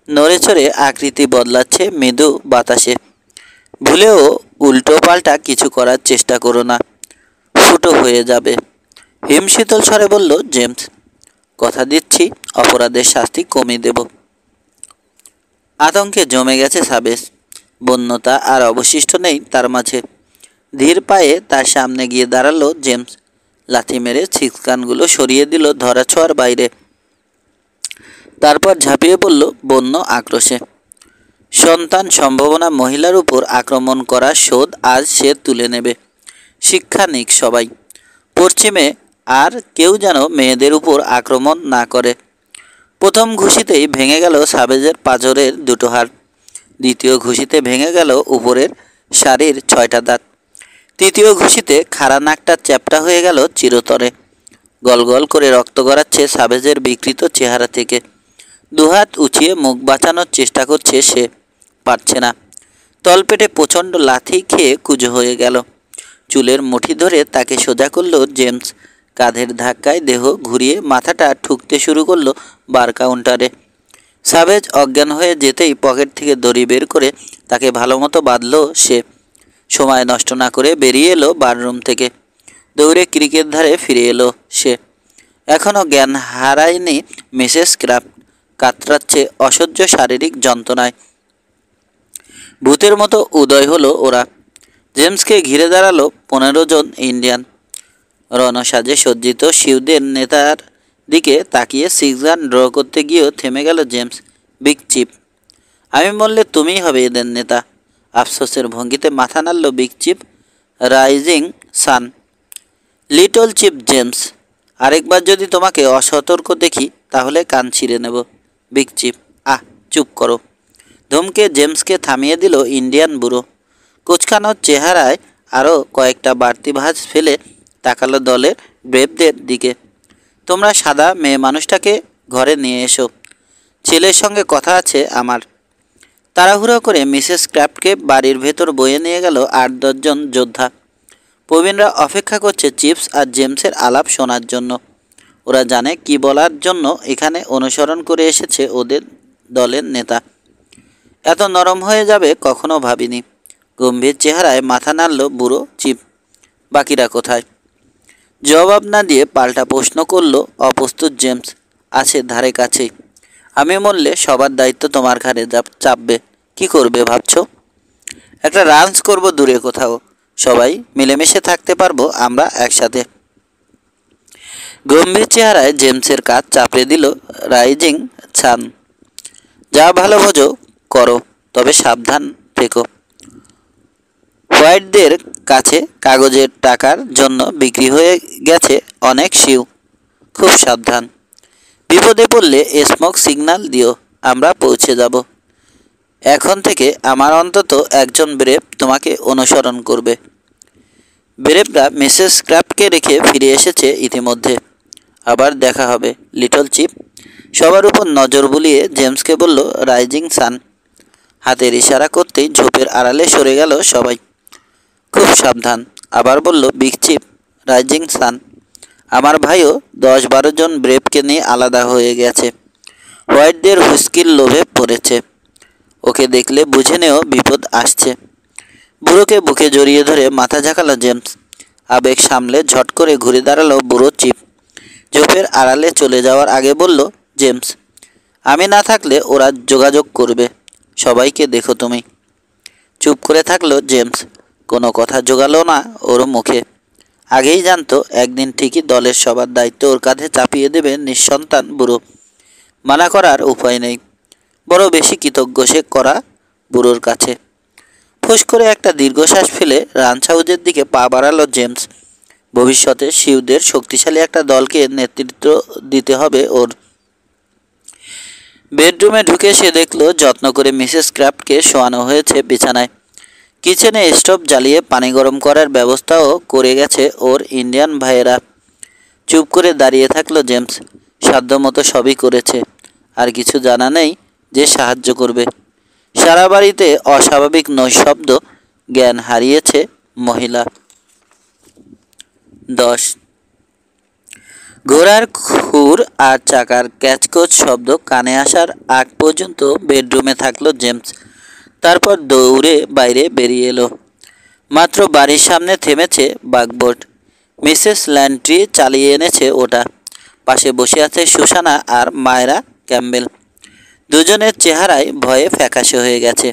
নড়েচড়ে আকৃতি বদলাচ্ছে মৃদু বাতাসে। ভুলেও উল্টো পাল্টা কিছু করার চেষ্টা করো না, ফুটো হয়ে যাবে। হিমশীতল স্বরে বলল জেমস। কথা দিচ্ছি অপরাধের শাস্তি কমিয়ে দেব। আতঙ্কে জমে গেছে সাবেস। বন্যতা আর অবশিষ্ট নেই তার মাঝে। ধীর পায়ে তার সামনে গিয়ে দাঁড়ালো জেমস। লাথি মেরে ছিটকানগুলো সরিয়ে দিল ধরাছোঁয়ার বাইরে। তারপর ঝাঁপিয়ে পড়ল বন্য আক্রোশে। সন্তান সম্ভাবনা মহিলার উপর আক্রমণ করার শোধ আজ সে তুলে নেবে। শিক্ষা নিক সবাই। পশ্চিমে আর কেউ যেন মেয়েদের উপর আক্রমণ না করে। প্রথম ঘুষিতেই ভেঙে গেল সাবেজের পাঁজরের দুটো হাড়। দ্বিতীয় ঘুষিতে ভেঙে গেল উপরের শাড়ির 6টা দাঁত। তৃতীয় ঘুষিতে খাড়া নাকটা চ্যাপ্টা হয়ে গেল চিরতরে। গলগল করে রক্ত গড়াচ্ছে সাবেজের বিকৃত চেহারা থেকে। দুহাত উঁচিয়ে মুখ বাঁচানোর চেষ্টা করছে সে, পারছে না। তলপেটে প্রচণ্ড লাথি খেয়ে কুঁজো হয়ে গেল। চুলের মুঠি ধরে তাকে সোজা করল জেমস। কাঁধের ধাক্কায় দেহ ঘুরিয়ে মাথাটা ঠুকতে শুরু করলো বার কাউন্টারে। সাবেজ অজ্ঞান হয়ে যেতেই পকেট থেকে দড়ি বের করে তাকে ভালোমতো বাঁধল সে। সময় নষ্ট না করে বেরিয়ে এলো বাররুম থেকে। দৌড়ে ক্রিকেট ধারে ফিরে এলো সে। এখনও জ্ঞান হারায়নি মিসেস ক্রাফট। কাতরাচ্ছে অসহ্য শারীরিক যন্ত্রণায়। ভূতের মতো উদয় হলো ওরা। জেমসকে ঘিরে দাঁড়ালো 15 জন ইন্ডিয়ান। রণসাজে সজ্জিত শিউদের নেতার দিকে তাকিয়ে 6 রান ড্র করতে গিয়েও থেমে গেল জেমস। বিগ চিপ, আমি বললে তুমিই হবে এদের নেতা। আফসোসের ভঙ্গিতে মাথা নাড়ল big chip. Rising sun. Little chip James, আরেকবার যদি তোমাকে অসতর্ক দেখি তাহলে কান ছিঁড়ে নেব। বিগ চিপ, চুপ করো। ধমকে জেমসকে থামিয়ে দিল ইন্ডিয়ান বুড়ো। কোচকানোর চেহারায় আরও কয়েকটা বাড়তি ভাঁজ ফেলে তাকালো দলের ব্রেভদের দিকে। তোমরা সাদা মেয়ে মানুষটাকে ঘরে নিয়ে এসো, ছেলের সঙ্গে কথা আছে আমার। তাড়াহুড়ো করে মিসেস ক্রাফটকে বাড়ির ভেতর বয়ে নিয়ে গেল 8-10 জন যোদ্ধা। প্রবীণরা অপেক্ষা করছে চিপস আর জেমসের আলাপ শোনার জন্য। ওরা জানে কি বলার জন্য এখানে অনুসরণ করে এসেছে ওদের দলের নেতা। এত নরম হয়ে যাবে কখনো ভাবিনি। গম্ভীর চেহারায় মাথা নাড়ল বুড়ো চিপ। বাকিরা কোথায়? জবাব না দিয়ে পাল্টা প্রশ্ন করল অপ্রস্তুত জেমস। আছে ধারে কাছেই। আমি মরলে সবার দায়িত্ব তোমার ঘাড়ে চাপবে। কি করবে ভাবছো? একটা রাঞ্চ করব দূরে কোথাও, সবাই মিলেমিশে থাকতে পারবো আমরা একসাথে। গম্ভীর চেহারায় জেমসের কাঁধ চাপড়ে দিল রাইজিং সান। যা ভালো বোঝো করো, তবে সাবধান থেকো। হোয়াইটদের কাছে কাগজের টাকার জন্য বিক্রি হয়ে গেছে অনেক শিউ। খুব সাবধান। বিপদে পড়লে স্মোক সিগন্যাল দিও, আমরা পৌঁছে যাব। এখন থেকে আমার অন্তত একজন ব্রেভ তোমাকে অনুসরণ করবে। ব্রেভরা মিসেস ক্রাফটকে রেখে ফিরে এসেছে ইতিমধ্যে। আবার দেখা হবে লিটল চিপ। সবার উপর নজর বুলিয়ে জেমসকে বলল রাইজিং সান। হাতের ইশারা করতেই ঝোপের আড়ালে সরে গেল সবাই। খুব সাবধান। আবার বলল বিগ চিপ। রাইজিং সান, আমার ভাইও 10-12 জন ব্রেভকে নিয়ে আলাদা হয়ে গেছে। হোয়াইটদের হুইস্কির লোভে পড়েছে। ওকে দেখলে বুঝে নেও বিপদ আসছে। বুড়োকে বুকে জড়িয়ে ধরে মাথা ঝাঁকালো জেমস। আবেগ সামলে ঝট করে ঘুরে দাঁড়ালো বুড়ো চিপ। ঝোপের আড়ালে চলে যাওয়ার আগে বলল জেমস, আমি না থাকলে ওরা যোগাযোগ করবে। সবাইকে দেখো তুমি। চুপ করে থাকলো জেমস। কোনো কথা জোগালো না ওর মুখে। আগেই জানতো একদিন ঠিকই দলের সবার দায়িত্ব ওর কাঁধে চাপিয়ে দেবে নিঃসন্তান বুড়ো। মানা করার উপায় নেই। বড় বেশি কৃতজ্ঞ সে করা বুড়োর কাছে। ফুস করে একটা দীর্ঘশ্বাস ফেলে রাঞ্চ হাউজের দিকে পা বাড়ালো জেমস। ভবিষ্যতে শিউদের শক্তিশালী একটা দলকে নেতৃত্ব দিতে হবে ওর। বেডরুমে ঢুকে সে দেখল যত্ন করে মিসেস ক্রাফটকে শোয়ানো হয়েছে বিছানায়। কিচেনে স্টোভ জ্বালিয়ে পানি গরম করার ব্যবস্থাও করে গেছে ওর ইন্ডিয়ান ভাইয়েরা। চুপ করে দাঁড়িয়ে থাকলো জেমস। সাধ্যমতো সবই করেছে, আর কিছু জানা নেই যে সাহায্য করবে। সারা বাড়িতে অস্বাভাবিক নৈশব্দ। জ্ঞান হারিয়েছে মহিলা। 10। ঘোড়ার খুর আর চাকার ক্যাচকোচ শব্দ কানে আসার আগ পর্যন্ত বেডরুমে থাকলো জেমস। তারপর দৌড়ে বাইরে বেরিয়ে এলো। মাত্র বাড়ির সামনে থেমেছে বাগবোট। মিসেস ল্যান্ট্রি চালিয়ে এনেছে ওটা। পাশে বসে আছে সুসানা আর মায়রা ক্যাম্বেল। দুজনের চেহারায় ভয়ে ফ্যাকাশে হয়ে গেছে।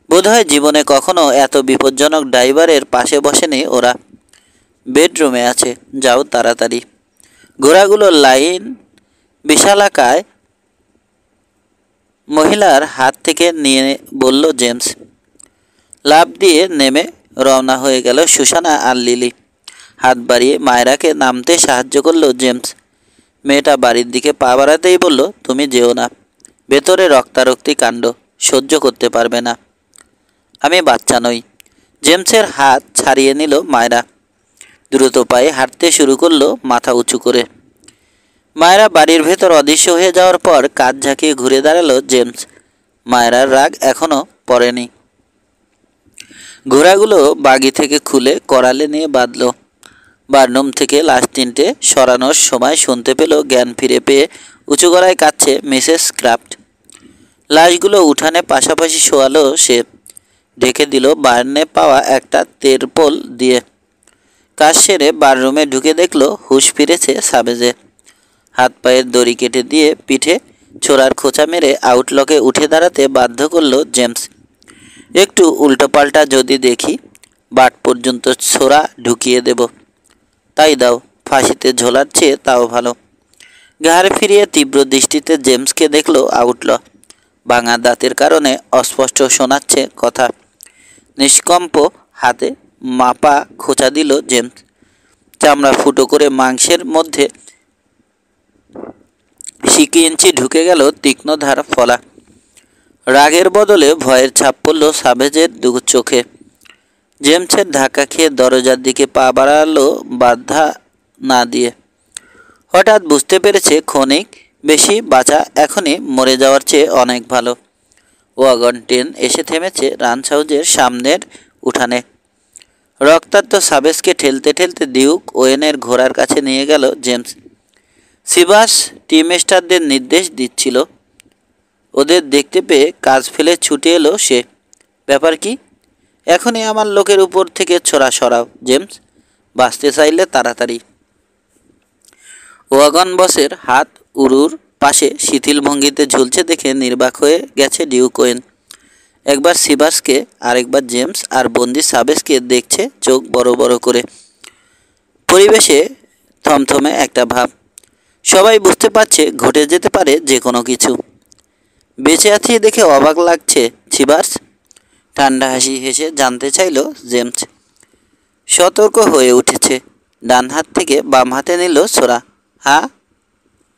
বোধহয় জীবনে কখনো এত বিপজ্জনক ড্রাইভারের পাশে বসেনি ওরা। বেডরুমে আছে, যাও তাড়াতাড়ি। ঘোড়াগুলোর লাইন বিশালাকায় মহিলার হাত থেকে নিয়ে বলল জেমস। লাফ দিয়ে নেমে রওনা হয়ে গেল সুসানা আর লিলি। হাত বাড়িয়ে মায়রাকে নামতে সাহায্য করলো জেমস। মেয়েটা বাড়ির দিকে পা বাড়াতেই বলল, তুমি যেও না, ভেতরে রক্তারক্তি কাণ্ড সহ্য করতে পারবে না। আমি বাচ্চা নই। জেমসের হাত ছাড়িয়ে নিল মায়রা। দ্রুত পায়ে হাঁটতে শুরু করলো মাথা উঁচু করে। মায়রা বাড়ির ভেতর অদৃশ্য হয়ে যাওয়ার পর কাঁধ ঝাঁকিয়ে ঘুরে দাঁড়ালো জেমস। মায়রার রাগ এখনও পড়েনি। ঘোড়াগুলো বাগি থেকে খুলে করালে নিয়ে বাঁধল। বার্নুম থেকে লাশ তিনটে সরানোর সময় শুনতে পেল জ্ঞান ফিরে পেয়ে উঁচু গলায় কাঁদছে মিসেস ক্রাফট। লাশগুলো উঠানে পাশাপাশি শোয়ালো সে। ঢেকে দিল বার্নে পাওয়া একটা তেরপোল দিয়ে। কাজ সেরে বাথরুমে ঢুকে দেখলো হুঁশ ফিরেছে সাবেজের। হাত পায়ের দড়ি কেটে দিয়ে পিঠে ছোড়ার খোঁচা মেরে আউটলকে উঠে দাঁড়াতে বাধ্য করলো জেমস। একটু উল্টোপাল্টা যদি দেখি, বাট পর্যন্ত ছোড়া ঢুকিয়ে দেব। তাই দাও, ফাঁসিতে ঝোলার চেয়ে তাও ভালো। ঘাড় ফিরিয়ে তীব্র দৃষ্টিতে জেমসকে দেখলো আউটল। ভাঙা দাঁতের কারণে অস্পষ্ট শোনাচ্ছে কথা। নিষ্কম্প হাতে মাপা খোঁচা দিল জেমস। চামড়া ফুটো করে মাংসের মধ্যে সিকি ইঞ্চি ঢুকে গেল তীক্ষ্ণ ধার ফলা। রাগের বদলে ভয়ের ছাপ পড়ল সাবেজের দু চোখে। জেমসের ধাক্কা খেয়ে দরজার দিকে পা বাড়ালো বাধা না দিয়ে। হঠাৎ বুঝতে পেরেছে ক্ষণিক বেশি বাঁচা এখনই মরে যাওয়ার চেয়ে অনেক ভালো। ওয়াগন ট্রেন এসে থেমেছে রাঞ্চ হাউজের সামনের উঠানে। রক্তাক্ত সাবেজকে ঠেলতে ঠেলতে ডিউক ওয়েনের ঘোড়ার কাছে নিয়ে গেল জেমস। সিবাস টিমস্টারদের নির্দেশ দিচ্ছিল। ওদের দেখতে পেয়ে কাজ ফেলে ছুটে এলো সে। ব্যাপার কি? এখনই আমার লোকের উপর থেকে ছোড়া সরাও জেমস, বাঁচতে চাইলে তাড়াতাড়ি। ওয়াগন বসের হাত উরুর পাশে শিথিল ভঙ্গিতে ঝুলছে দেখে নির্বাক হয়ে গেছে ডিউক ওয়েন। একবার সিবাসকে, আরেকবার জেমস আর বন্দি সাবেজকে দেখছে চোখ বড় বড় করে। পরিবেশে থমথমে একটা ভাব। সবাই বুঝতে পারছে ঘটে যেতে পারে যে কোনো কিছু। বেঁচে আছি দেখে অবাক লাগছে সিবাস? ঠান্ডা হাসি হেসে জানতে চাইল জেমস। সতর্ক হয়ে উঠেছে। ডান হাত থেকে বাম হাতে নিল ছোরা। হ্যাঁ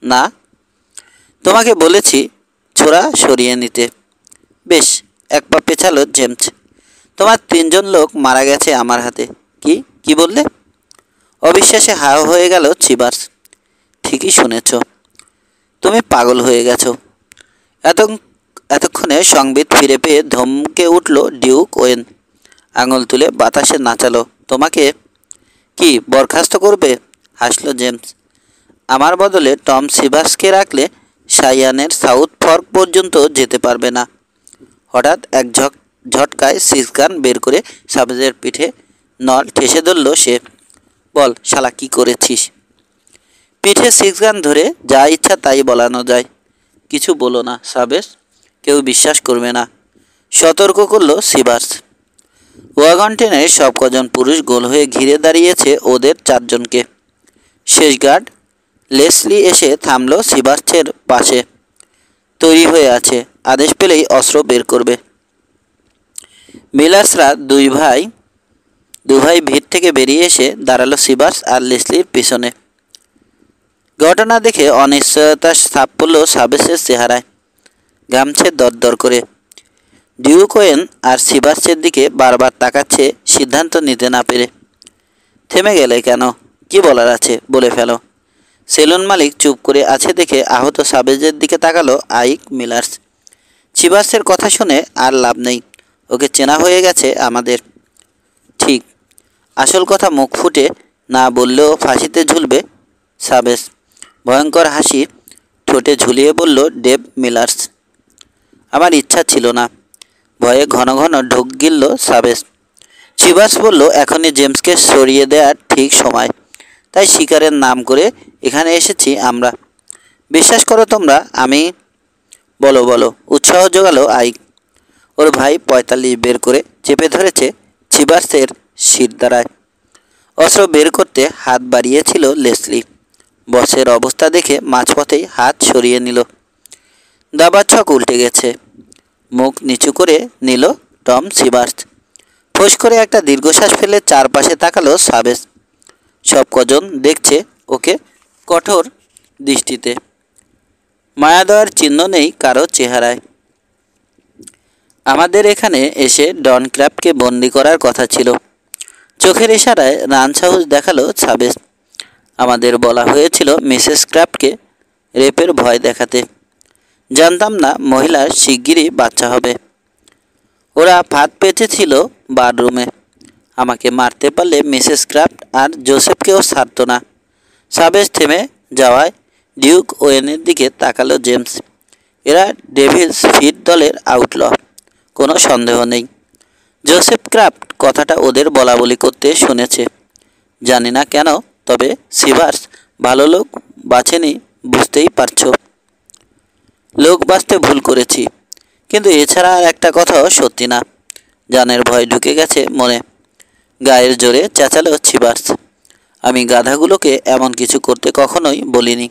না, তোমাকে বলেছি ছোরা সরিয়ে নিতে। বেশ, এক পা পেছালো জেমস। তোমার 3 জন লোক মারা গেছে আমার হাতে। কি বললে? অবিশ্বাসে হা হয়ে গেল সিবাস। ঠিকই শুনেছ। তুমি পাগল হয়ে গেছো। এতক্ষণে সংবিত ফিরে পেয়ে ধমকে উঠল ডিউক ওয়েন। আঙুল তুলে বাতাসে নাচালো। তোমাকে কি বরখাস্ত করবে? হাসল জেমস। আমার বদলে টম সিবাসকে রাখলে সাইয়ানের সাউথ ফর্ক পর্যন্ত যেতে পারবে না। হঠাৎ এক ঝটকায় সিজগান বের করে সাবেজের পিঠে নল ঠেসে ধরল সে। বল শালা, কি করেছিস? পিঠে সিজগান ধরে যা ইচ্ছা তাই বলানো যায়। কিছু বলো না সাবেজ, কেউ বিশ্বাস করবে না, সতর্ক করল সিবাস। ওয়াগন ট্রেনে সব কজন পুরুষ গোল হয়ে ঘিরে দাঁড়িয়েছে ওদের 4 জনকে। শেষ গার্ড লেসলি এসে থামল সিবাসের পাশে। তৈরি হয়ে আছে, আদেশ পেলেই অস্ত্র বের করবে। মিলার্সরা দুই ভাই ভিড় থেকে বেরিয়ে এসে দাঁড়ালো সিবাস আর লেসলির পিছনে। ঘটনা দেখে অনিশ্চয়তার ছাপ পড়ল সাবেসের চেহারায়। ঘামছে দরদর করে। ডিউক ওয়েন আর সিবাসের দিকে বারবার তাকাচ্ছে সিদ্ধান্ত নিতে না পেরে। থেমে গেলে কেন? কি বলার আছে বলে ফেলো। সেলুন মালিক চুপ করে আছে দেখে আহত সাবেজের দিকে তাকালো আইক মিলার্স। সিবাসের কথা শুনে আর লাভ নেই, ওকে চেনা হয়ে গেছে আমাদের। ঠিক, আসল কথা মুখ ফুটে না বললেও ফাঁসিতে ঝুলবে। সাবেস ভয়ঙ্কর হাসি ঠোঁটে ঝুলিয়ে বলল ডেভ মিলার্স। আমার ইচ্ছা ছিল না। ভয়ে ঘন ঘন ঢোক গিলল সাবেস। চিবার্স বলল এখনই জেমসকে সরিয়ে দেওয়ার ঠিক সময়। তাই শিকারের নাম করে এখানে এসেছি আমরা। বিশ্বাস করো তোমরা আমি। বলো বলো, উৎসাহ জোগালো আইক। ওর ভাই ৪৫ বের করে চেপে ধরেছে চিবার্সের শিরদাঁড়ায়। অস্ত্র বের করতে হাত বাড়িয়েছিল লেসলি। বসের অবস্থা দেখে মাঝপথেই হাত সরিয়ে নিল। দাবার ছক উল্টে গেছে। মুখ নিচু করে নিল টম চিবার্স। ফোঁস করে একটা দীর্ঘশ্বাস ফেলে চারপাশে তাকালো সাবেস। সব কজন দেখছে ওকে কঠোর দৃষ্টিতে। মায়া দেওয়ার চিহ্ন নেই কারো চেহারায়। আমাদের এখানে এসে ডন ক্র্যাফটকে বন্দি করার কথা ছিল। চোখের ইশারায় রান সাহস দেখালো সাবেস। আমাদের বলা হয়েছিল মিসেস ক্র্যাফটকে রেপের ভয় দেখাতে। জানতাম না মহিলার শিগগিরই বাচ্চা হবে। ওরা ফাঁদ পেতেছিল বাথরুমে। আমাকে মারতে পারলে মিসেস ক্র্যাফট আর জোসেফকেও ছাড়ত না। সাবেস থেমে যাওয়ায় ডিউক ওয়েনের দিকে তাকালো জেমস। এরা ডেভিলস ফিট দলের আউটল, কোনো সন্দেহ নেই। জোসেফ ক্র্যাফট কথাটা ওদের বলাবলি করতে শুনেছে। জানি না কেন, তবে চিবার্স ভালো লোক বাছেনি, বুঝতেই পারছো। লোক বাছতে ভুল করেছি, কিন্তু এছাড়া আর একটা কথাও সত্যি না। জানের ভয় ঢুকে গেছে মনে। গায়ের জোরে চেঁচালো চিবার্স। আমি গাধাগুলোকে এমন কিছু করতে কখনোই বলিনি।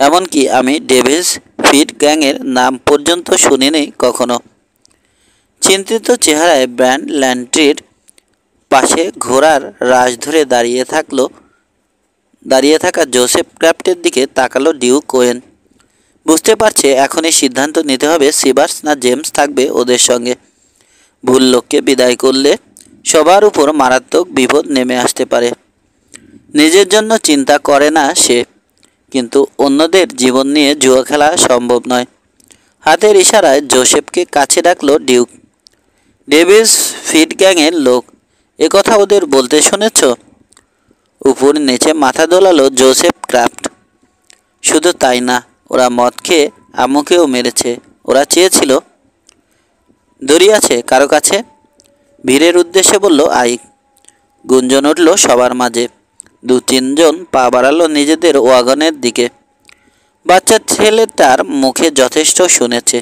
এমনকি আমি ডেভিলস ফিট গ্যাংয়ের নাম পর্যন্ত শুনিনি কখনো। চিন্তিত চেহারায় ব্র্যান্ড ল্যান্ট্রির পাশে ঘোড়ার রাশ ধরে দাঁড়িয়ে থাকা জোসেফ ক্র্যাফটের দিকে তাকালো ডিউক ওয়েন। বুঝতে পারছে এখনই সিদ্ধান্ত নিতে হবে চিবার্স না জেমস থাকবে ওদের সঙ্গে। ভুল লোককে বিদায় করলে সবার উপর মারাত্মক বিপদ নেমে আসতে পারে। নিজের জন্য চিন্তা করে না সে, কিন্তু অন্যদের জীবন নিয়ে জুয়া খেলা সম্ভব নয়। হাতের ইশারায় জোসেফকে কাছে ডাকলো ডিউক। ডেভিলস ফিট গ্যাংয়ের লোক, কথা ওদের বলতে শুনেছ? উপর নিচে মাথা দোলালো জোসেফ ক্র্যাফট। শুধু তাই না, ওরা মদ খেয়ে আম্মুকেও মেরেছে। ওরা চেয়েছিল। দড়ি আছে কারো কাছে? ভিড়ের উদ্দেশ্যে বলল আইক। গুঞ্জন উঠল সবার মাঝে। ২-৩ জন পা বাড়ালো নিজেদের ওয়াগনের দিকে। বাচ্চা ছেলেটার মুখে যথেষ্ট শুনেছে,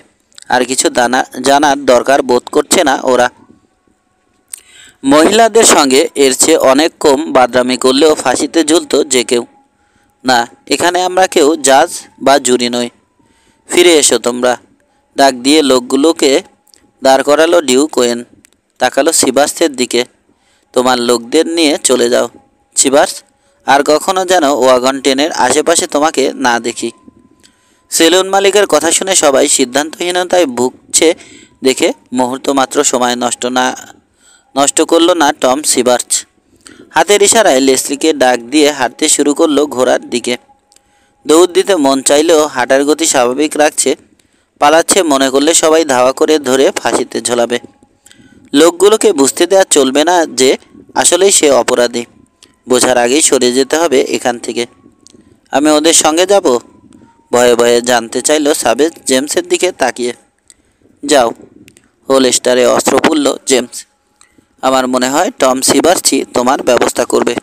আর কিছু জানার দরকার বোধ করছে না ওরা। মহিলাদের সঙ্গে এর চেয়ে অনেক কম বাদরামি করলেও ফাঁসিতে ঝুলত যে কেউ। না, এখানে আমরা কেউ জাজ বা জুরি নই। ফিরে এসো তোমরা, ডাক দিয়ে লোকগুলোকে দাঁড় করালো ডিউক ওয়েন। তাকালো চিবার্সের দিকে। তোমার লোকদের নিয়ে চলে যাও চিবার্স। আর কখনো যেন ওয়াগন ট্রেনের আশেপাশে তোমাকে না দেখি। সেলুন মালিকের কথা শুনে সবাই সিদ্ধান্তহীনতায় ভুগছে দেখে মুহূর্ত মাত্র সময় নষ্ট করলো না টম চিবার্স। হাতের ইশারায় লেসলিকে ডাক দিয়ে হাঁটতে শুরু করলো ঘোড়ার দিকে। দৌড় দিতে মন চাইলেও হাঁটার গতি স্বাভাবিক রাখছে। পালাচ্ছে মনে করলে সবাই ধাওয়া করে ধরে ফাঁসিতে ঝোলাবে। লোকগুলোকে বুঝতে দেওয়া চলবে না যে আসলেই সে অপরাধী। বোঝার আগেই সরে যেতে হবে এখান থেকে। আমি ওদের সঙ্গে যাব? ভয়ে ভয়ে জানতে চাইল সাবেস জেমসের দিকে তাকিয়ে। যাও, হোলস্টারে অস্ত্র পুরল জেমস। আমার মনে হয় টম চিবার্সই তোমার ব্যবস্থা করবে।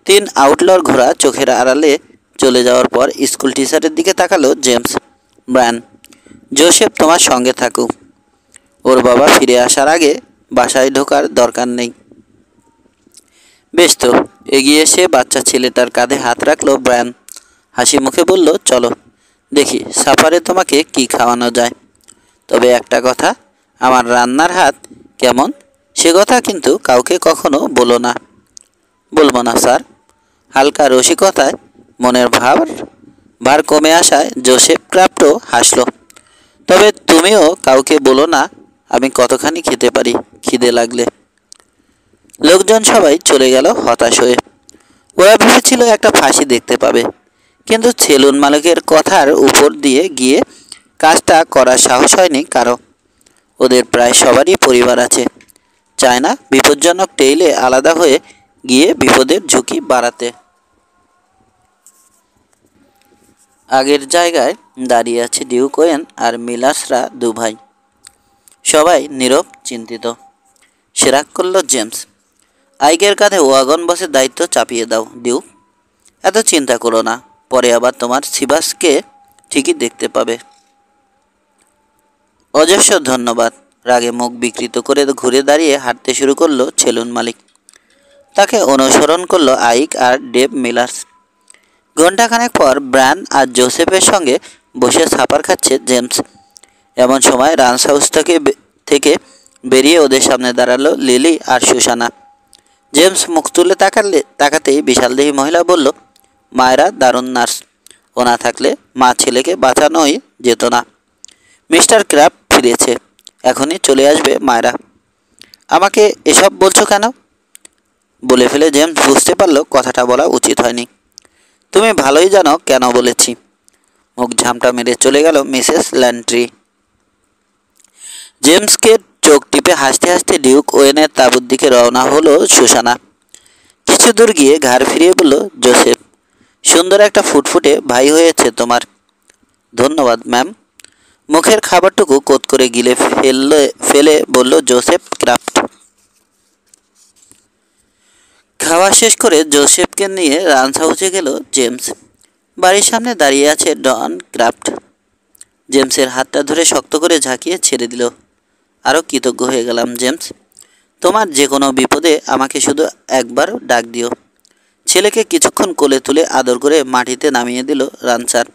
৩ আউটলর ঘোড়া চোখের আড়ালে চলে যাওয়ার পর স্কুল টিচারের দিকে তাকালো জেমস। ব্রায়ান, জোসেফ তোমার সঙ্গে থাকুক। ওর বাবা ফিরে আসার আগে বাসায় ঢোকার দরকার নেই। বেশ তো। এগিয়ে এসে বাচ্চা ছেলেটার কাঁধে হাত রাখলো ব্রায়ান। হাসি মুখে বলল, চলো দেখি সাফারে তোমাকে কি খাওয়ানো যায়। তবে একটা কথা, আমার রান্নার হাত কেমন সে কথা কিন্তু কাউকে কখনো বলবো না স্যার। হালকা রসিকতায় মনের ভার কমে আসায় জোসেফ ক্র্যাফটও হাসল। তবে তুমিও কাউকে বলো না আমি কতখানি খেতে পারি খিদে লাগলে। লোকজন সবাই চলে গেল হতাশ হয়ে। ওরা ভেবেছিল একটা ফাঁসি দেখতে পাবে, কিন্তু সেলুন মালিকের কথার উপর দিয়ে গিয়ে কাজটা করার সাহস হয়নি কারো। ওদের প্রায় সবারই পরিবার আছে, চায় না বিপজ্জনক টেইলে আলাদা হয়ে গিয়ে বিপদের ঝুঁকি বাড়াতে। আগের জায়গায় দাঁড়িয়ে আছে ডিউক ওয়েন আর মিলার্সরা দুভাই। সবাই নীরব, চিন্তিত। সে রাগ করল জেমস। আইকের কাঁধে ওয়াগন বসের দায়িত্ব চাপিয়ে দাও ডিউক। এত চিন্তা করো না, পরে আবার তোমার সিবাসকে ঠিকই দেখতে পাবে। অজস্র ধন্যবাদ। রাগে মুখ বিকৃত করে ঘুরে দাঁড়িয়ে হাঁটতে শুরু করলো সেলুন মালিক। তাকে অনুসরণ করলো আইক আর ডেভ মিলার্স। ঘণ্টাখানেক পর ব্রায়ান আর জোসেফের সঙ্গে বসে সাপার খাচ্ছে জেমস। এমন সময় রান্স হাউস থেকে বেরিয়ে ওদের সামনে দাঁড়ালো লিলি আর সুসানা। জেমস মুখ তুলে তাকাতেই বিশালদেহী মহিলা বলল, মায়েরা দারুণ নার্স। ও না থাকলে মা ছেলেকে বাঁচানোই যেত না। মিস্টার ক্র্যাব ফিরেছে, এখনই চলে আসবে মায়েরা। আমাকে এসব বলছো কেন? বলে ফেলে জেমস বুঝতে পারলো কথাটা বলা উচিত হয়নি। তুমি ভালোই জানো কেন বলেছি। মুখ ঝামটা মেরে চলে গেল মিসেস ল্যান্ট্রি। জেমসকে চোখ টিপে হাসতে হাসতে ডিউক ওয়েনের তাঁবুর দিকে রওনা হলো সুসানা। কিছু দূর গিয়ে ঘাড় ফিরিয়ে বলল জোসেফ, সুন্দর একটা ফুটফুটে ভাই হয়েছে তোমার। ধন্যবাদ ম্যাম। মুখের খাবারটুকু কোত করে গিলে ফেলে বলল জোসেফ ক্রাফট। খাওয়া শেষ করে জোসেফকে নিয়ে রান্স হাউসে গেল জেমস। বাড়ির সামনে দাঁড়িয়ে আছে ডন ক্রাফট। জেমসের হাতটা ধরে শক্ত করে ঝাঁকিয়ে ছেড়ে দিল। আরও কৃতজ্ঞ হয়ে গেলাম জেমস। তোমার যে কোনো বিপদে আমাকে শুধু একবার ডাক দিও। ছেলেকে কিছুক্ষণ কোলে তুলে আদর করে মাটিতে নামিয়ে দিল রানসার।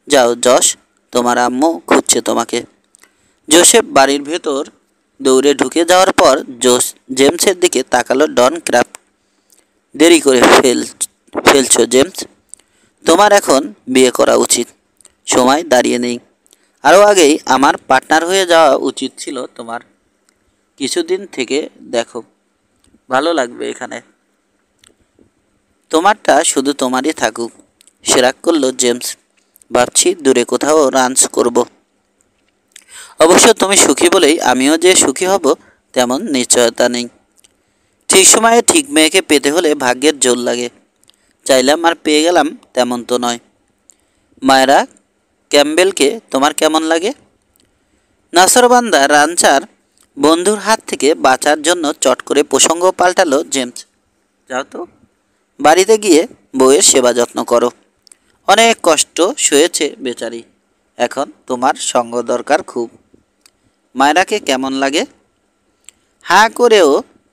যাও যশ, তোমার আম্মু খুঁজছে তোমাকে। জোসেফ বাড়ির ভেতর দৌড়ে ঢুকে যাওয়ার পর জেমসের দিকে তাকালো ডন ক্রাফট। দেরি করে ফেলছো জেমস। তোমার এখন বিয়ে করা উচিত, সময় দাঁড়িয়ে নেই। আরও আগেই আমার পার্টনার হয়ে যাওয়া উচিত ছিল তোমার। কিছুদিন থেকে দেখো, ভালো লাগবে এখানে। তোমারটা শুধু তোমারই থাকুক। সে রাগ করলো জেমস। ভাবছি দূরে কোথাও রান্স করব। অবশ্য তুমি সুখী বলেই আমিও যে সুখী হব তেমন নিশ্চয়তা নেই। ঠিক সময়ে ঠিক মেয়েকে পেতে হলে ভাগ্যের জোর লাগে। চাইলাম আর পেয়ে গেলাম তেমন তো নয়। মায়েরা ক্যাম্বেলকে তোমার কেমন লাগে? নাসরবান্দা রানচার বন্ধুর হাত থেকে বাঁচার জন্য চট করে প্রসঙ্গ পাল্টালো জেমস। যাও তো, বাড়িতে গিয়ে বউয়ের সেবা যত্ন করো। অনেক কষ্ট সয়েছে বেচারি, এখন তোমার সঙ্গ দরকার খুব। মায়েরাকে কেমন লাগে? হাঁ করেও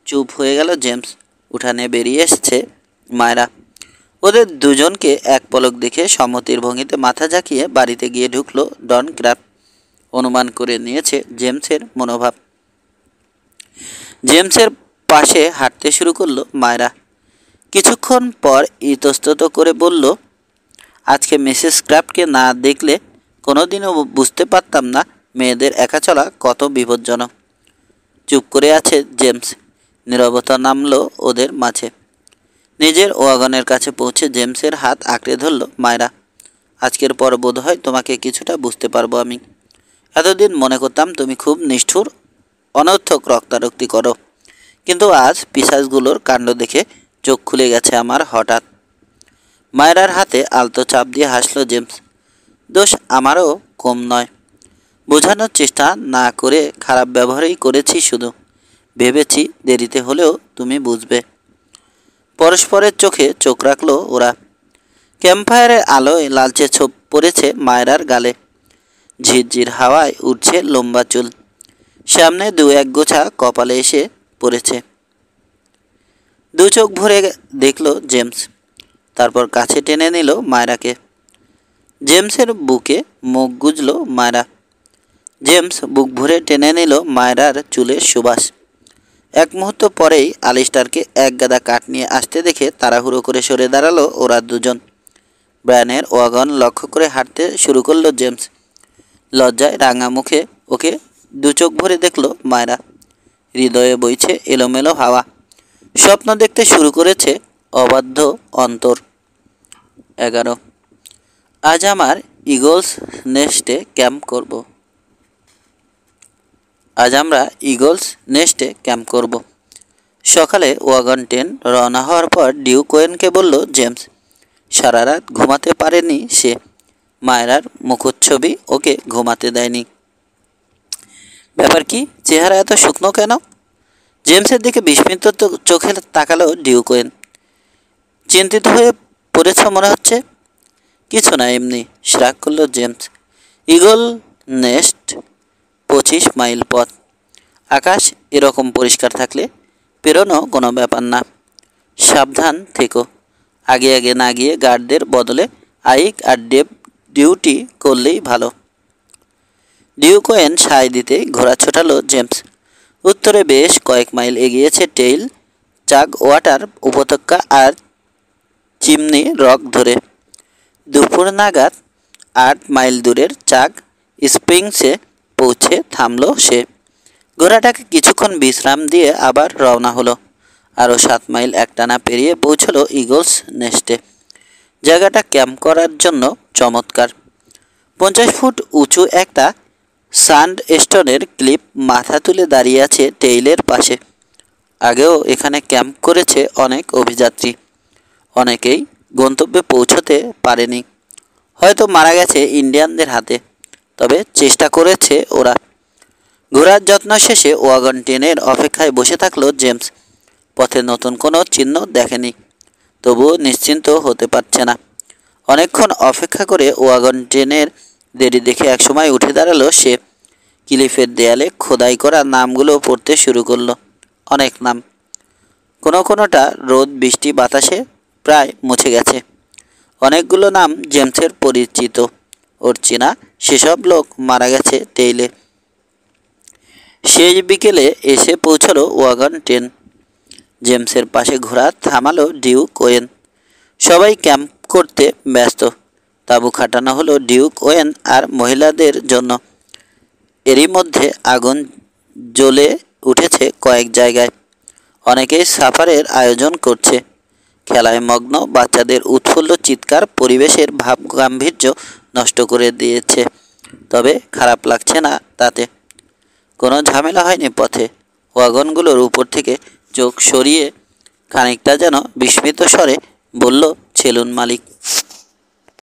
চুপ হয়ে গেল জেমস। উঠানে বেরিয়ে এসেছে মায়েরা। ওদের দুজনকে এক পলক দেখে সম্মতির ভঙ্গিতে মাথা ঝাঁকিয়ে বাড়িতে গিয়ে ঢুকলো ডন ক্রাফট। অনুমান করে নিয়েছে জেমসের মনোভাব। জেমসের পাশে হাঁটতে শুরু করলো মায়েরা। কিছুক্ষণ পর ইতস্তত করে বলল, আজকে মিসেস ক্রাফটকে না দেখলে কোনোদিনও বুঝতে পারতাম না মেয়েদের একা চলা কত বিপজ্জনক। চুপ করে আছে জেমস। নীরবতা নামলো ওদের মাঝে। নিজের ওয়াগনের কাছে পৌঁছে জেমসের হাত আঁকড়ে ধরল মায়েরা। আজকের পর বোধ হয় তোমাকে কিছুটা বুঝতে পারবো আমি। এতদিন মনে করতাম তুমি খুব নিষ্ঠুর, অনর্থক রক্তারক্তি করো, কিন্তু আজ পিশাচগুলোর কাণ্ড দেখে চোখ খুলে গেছে আমার হঠাৎ। মায়েরার হাতে আলতো চাপ দিয়ে হাসল জেমস। দোষ আমারও কম নয়। বোঝানোর চেষ্টা না করে খারাপ ব্যবহারই করেছি শুধু। ভেবেছি দেরিতে হলেও তুমি বুঝবে। পরস্পরের চোখে চোখ রাখলো ওরা। ক্যাম্পফায়ারের আলোয় লালচে ছোপ পড়েছে মায়েরার গালে। ঝিরঝির হাওয়ায় উঠছে লম্বা চুল। সামনে দু এক গোছা কপালে এসে পড়েছে। দু চোখ ভরে দেখল জেমস, তারপর কাছে টেনে নিল মায়েরাকে। জেমসের বুকে মুখ গুজল মায়েরা। জেমস বুক ভরে টেনে নিল মায়েরার চুলের সুবাস। এক মুহূর্ত পরেই আলিস্টারকে এক গাদা কাঠ নিয়ে আসতে দেখে তাড়াহুড়ো করে সরে দাঁড়ালো ওরা দুজন। ব্রায়ানের ওয়াগন লক্ষ্য করে হাঁটতে শুরু করলো জেমস। লজ্জায় রাঙা মুখে ওকে দু চোখ ভরে দেখল মায়েরা। হৃদয়ে বইছে এলোমেলো হাওয়া। স্বপ্ন দেখতে শুরু করেছে অবাধ্য অন্তর। 11। আজ আমার ইগলস নেস্টে ক্যাম্প করব। আজ আমরা ইগলস নেস্টে ক্যাম্প করব। সকালে ওয়াগন ট্রেন রওনা হওয়ার পর ডিউক ওয়েনকে বলল জেমস। সারা রাত ঘুমাতে পারেনি সে। মায়রার মুখচ্ছবি ওকে ঘুমাতে দেয়নি। ব্যাপার কি? চেহারা এত শুকনো কেন? জেমসের দিকে বিস্মিত চোখে তাকালো ডিউক ওয়েন। চিন্তিত হয়ে পড়েছ মনে হচ্ছে। কিছু না, এমনি, শ্রাগ করল জেমস। ইগল নেস্ট 25 মাইল পথ। আকাশ এরকম পরিষ্কার থাকলে পেরোনো কোনো ব্যাপার না। সাবধান থেকো। আগে আগে না গিয়ে গার্ডদের বদলে আইক আর ডেভ ডিউটি করলেই ভালো। ডিউক ওয়েন সায় দিতে ঘোড়া ছোটালো জেমস। উত্তরে বেশ কয়েক মাইল এগিয়েছে টেইল চাগ ওয়াটার উপত্যকা আর চিমনি রক ধরে। দুপুর নাগাদ 8 মাইল দূরের চাগ স্প্রিংসে পৌঁছে থামল সে। ঘোড়াটাকে কিছুক্ষণ বিশ্রাম দিয়ে আবার রওনা হলো। আরও 7 মাইল একটানা পেরিয়ে পৌঁছলো ইগলস নেস্টে। জায়গাটা ক্যাম্প করার জন্য চমৎকার। 50 ফুট উঁচু একটা সান্ড স্টোনের ক্লিপ মাথা তুলে দাঁড়িয়ে আছে টেইলের পাশে। আগেও এখানে ক্যাম্প করেছে অনেক অভিযাত্রী। অনেকেই গন্তব্যে পৌঁছতে পারেনি, হয়তো মারা গেছে ইন্ডিয়ানদের হাতে। তবে চেষ্টা করেছে ওরা। ঘোড়ার যত্ন শেষে ওয়াগন ট্রেনের অপেক্ষায় বসে থাকলো জেমস। পথে নতুন কোনো চিহ্ন দেখেনি, তবুও নিশ্চিন্ত হতে পারছে না। অনেকক্ষণ অপেক্ষা করে ওয়াগন ট্রেনের দেরি দেখে একসময় উঠে দাঁড়ালো সে। ক্লিফের দেয়ালে খোদাই করা নামগুলো পড়তে শুরু করলো। অনেক নাম, কোনোটা রোদ বৃষ্টি বাতাসে প্রায় মুছে গেছে। অনেকগুলো নাম জেমসের পরিচিত, ওর চেনা। সেসব লোক মারা গেছে টেইলে। শেষ বিকেলে এসে পৌঁছালো ওয়াগন ট্রেন। জেমসের পাশে ঘোড়া থামালো ডিউক ওয়েন। সবাই ক্যাম্প করতে ব্যস্ত। তাঁবু খাটানো হলো ডিউক ওয়েন আর মহিলাদের জন্য। এরই মধ্যে আগুন জ্বলে উঠেছে কয়েক জায়গায়। অনেকেই সাফারের আয়োজন করছে। খেলায় মগ্ন বাচ্চাদের উৎফুল্ল চিৎকার পরিবেশের ভাব গাম্ভীর্য নষ্ট করে দিয়েছে। তবে খারাপ লাগছে না তাতে। কোনো ঝামেলা হয়নি পথে। ওয়াগনগুলোর উপর থেকে চোখ সরিয়ে খানিকটা যেন বিস্মিত স্বরে বলল সেলুন মালিক।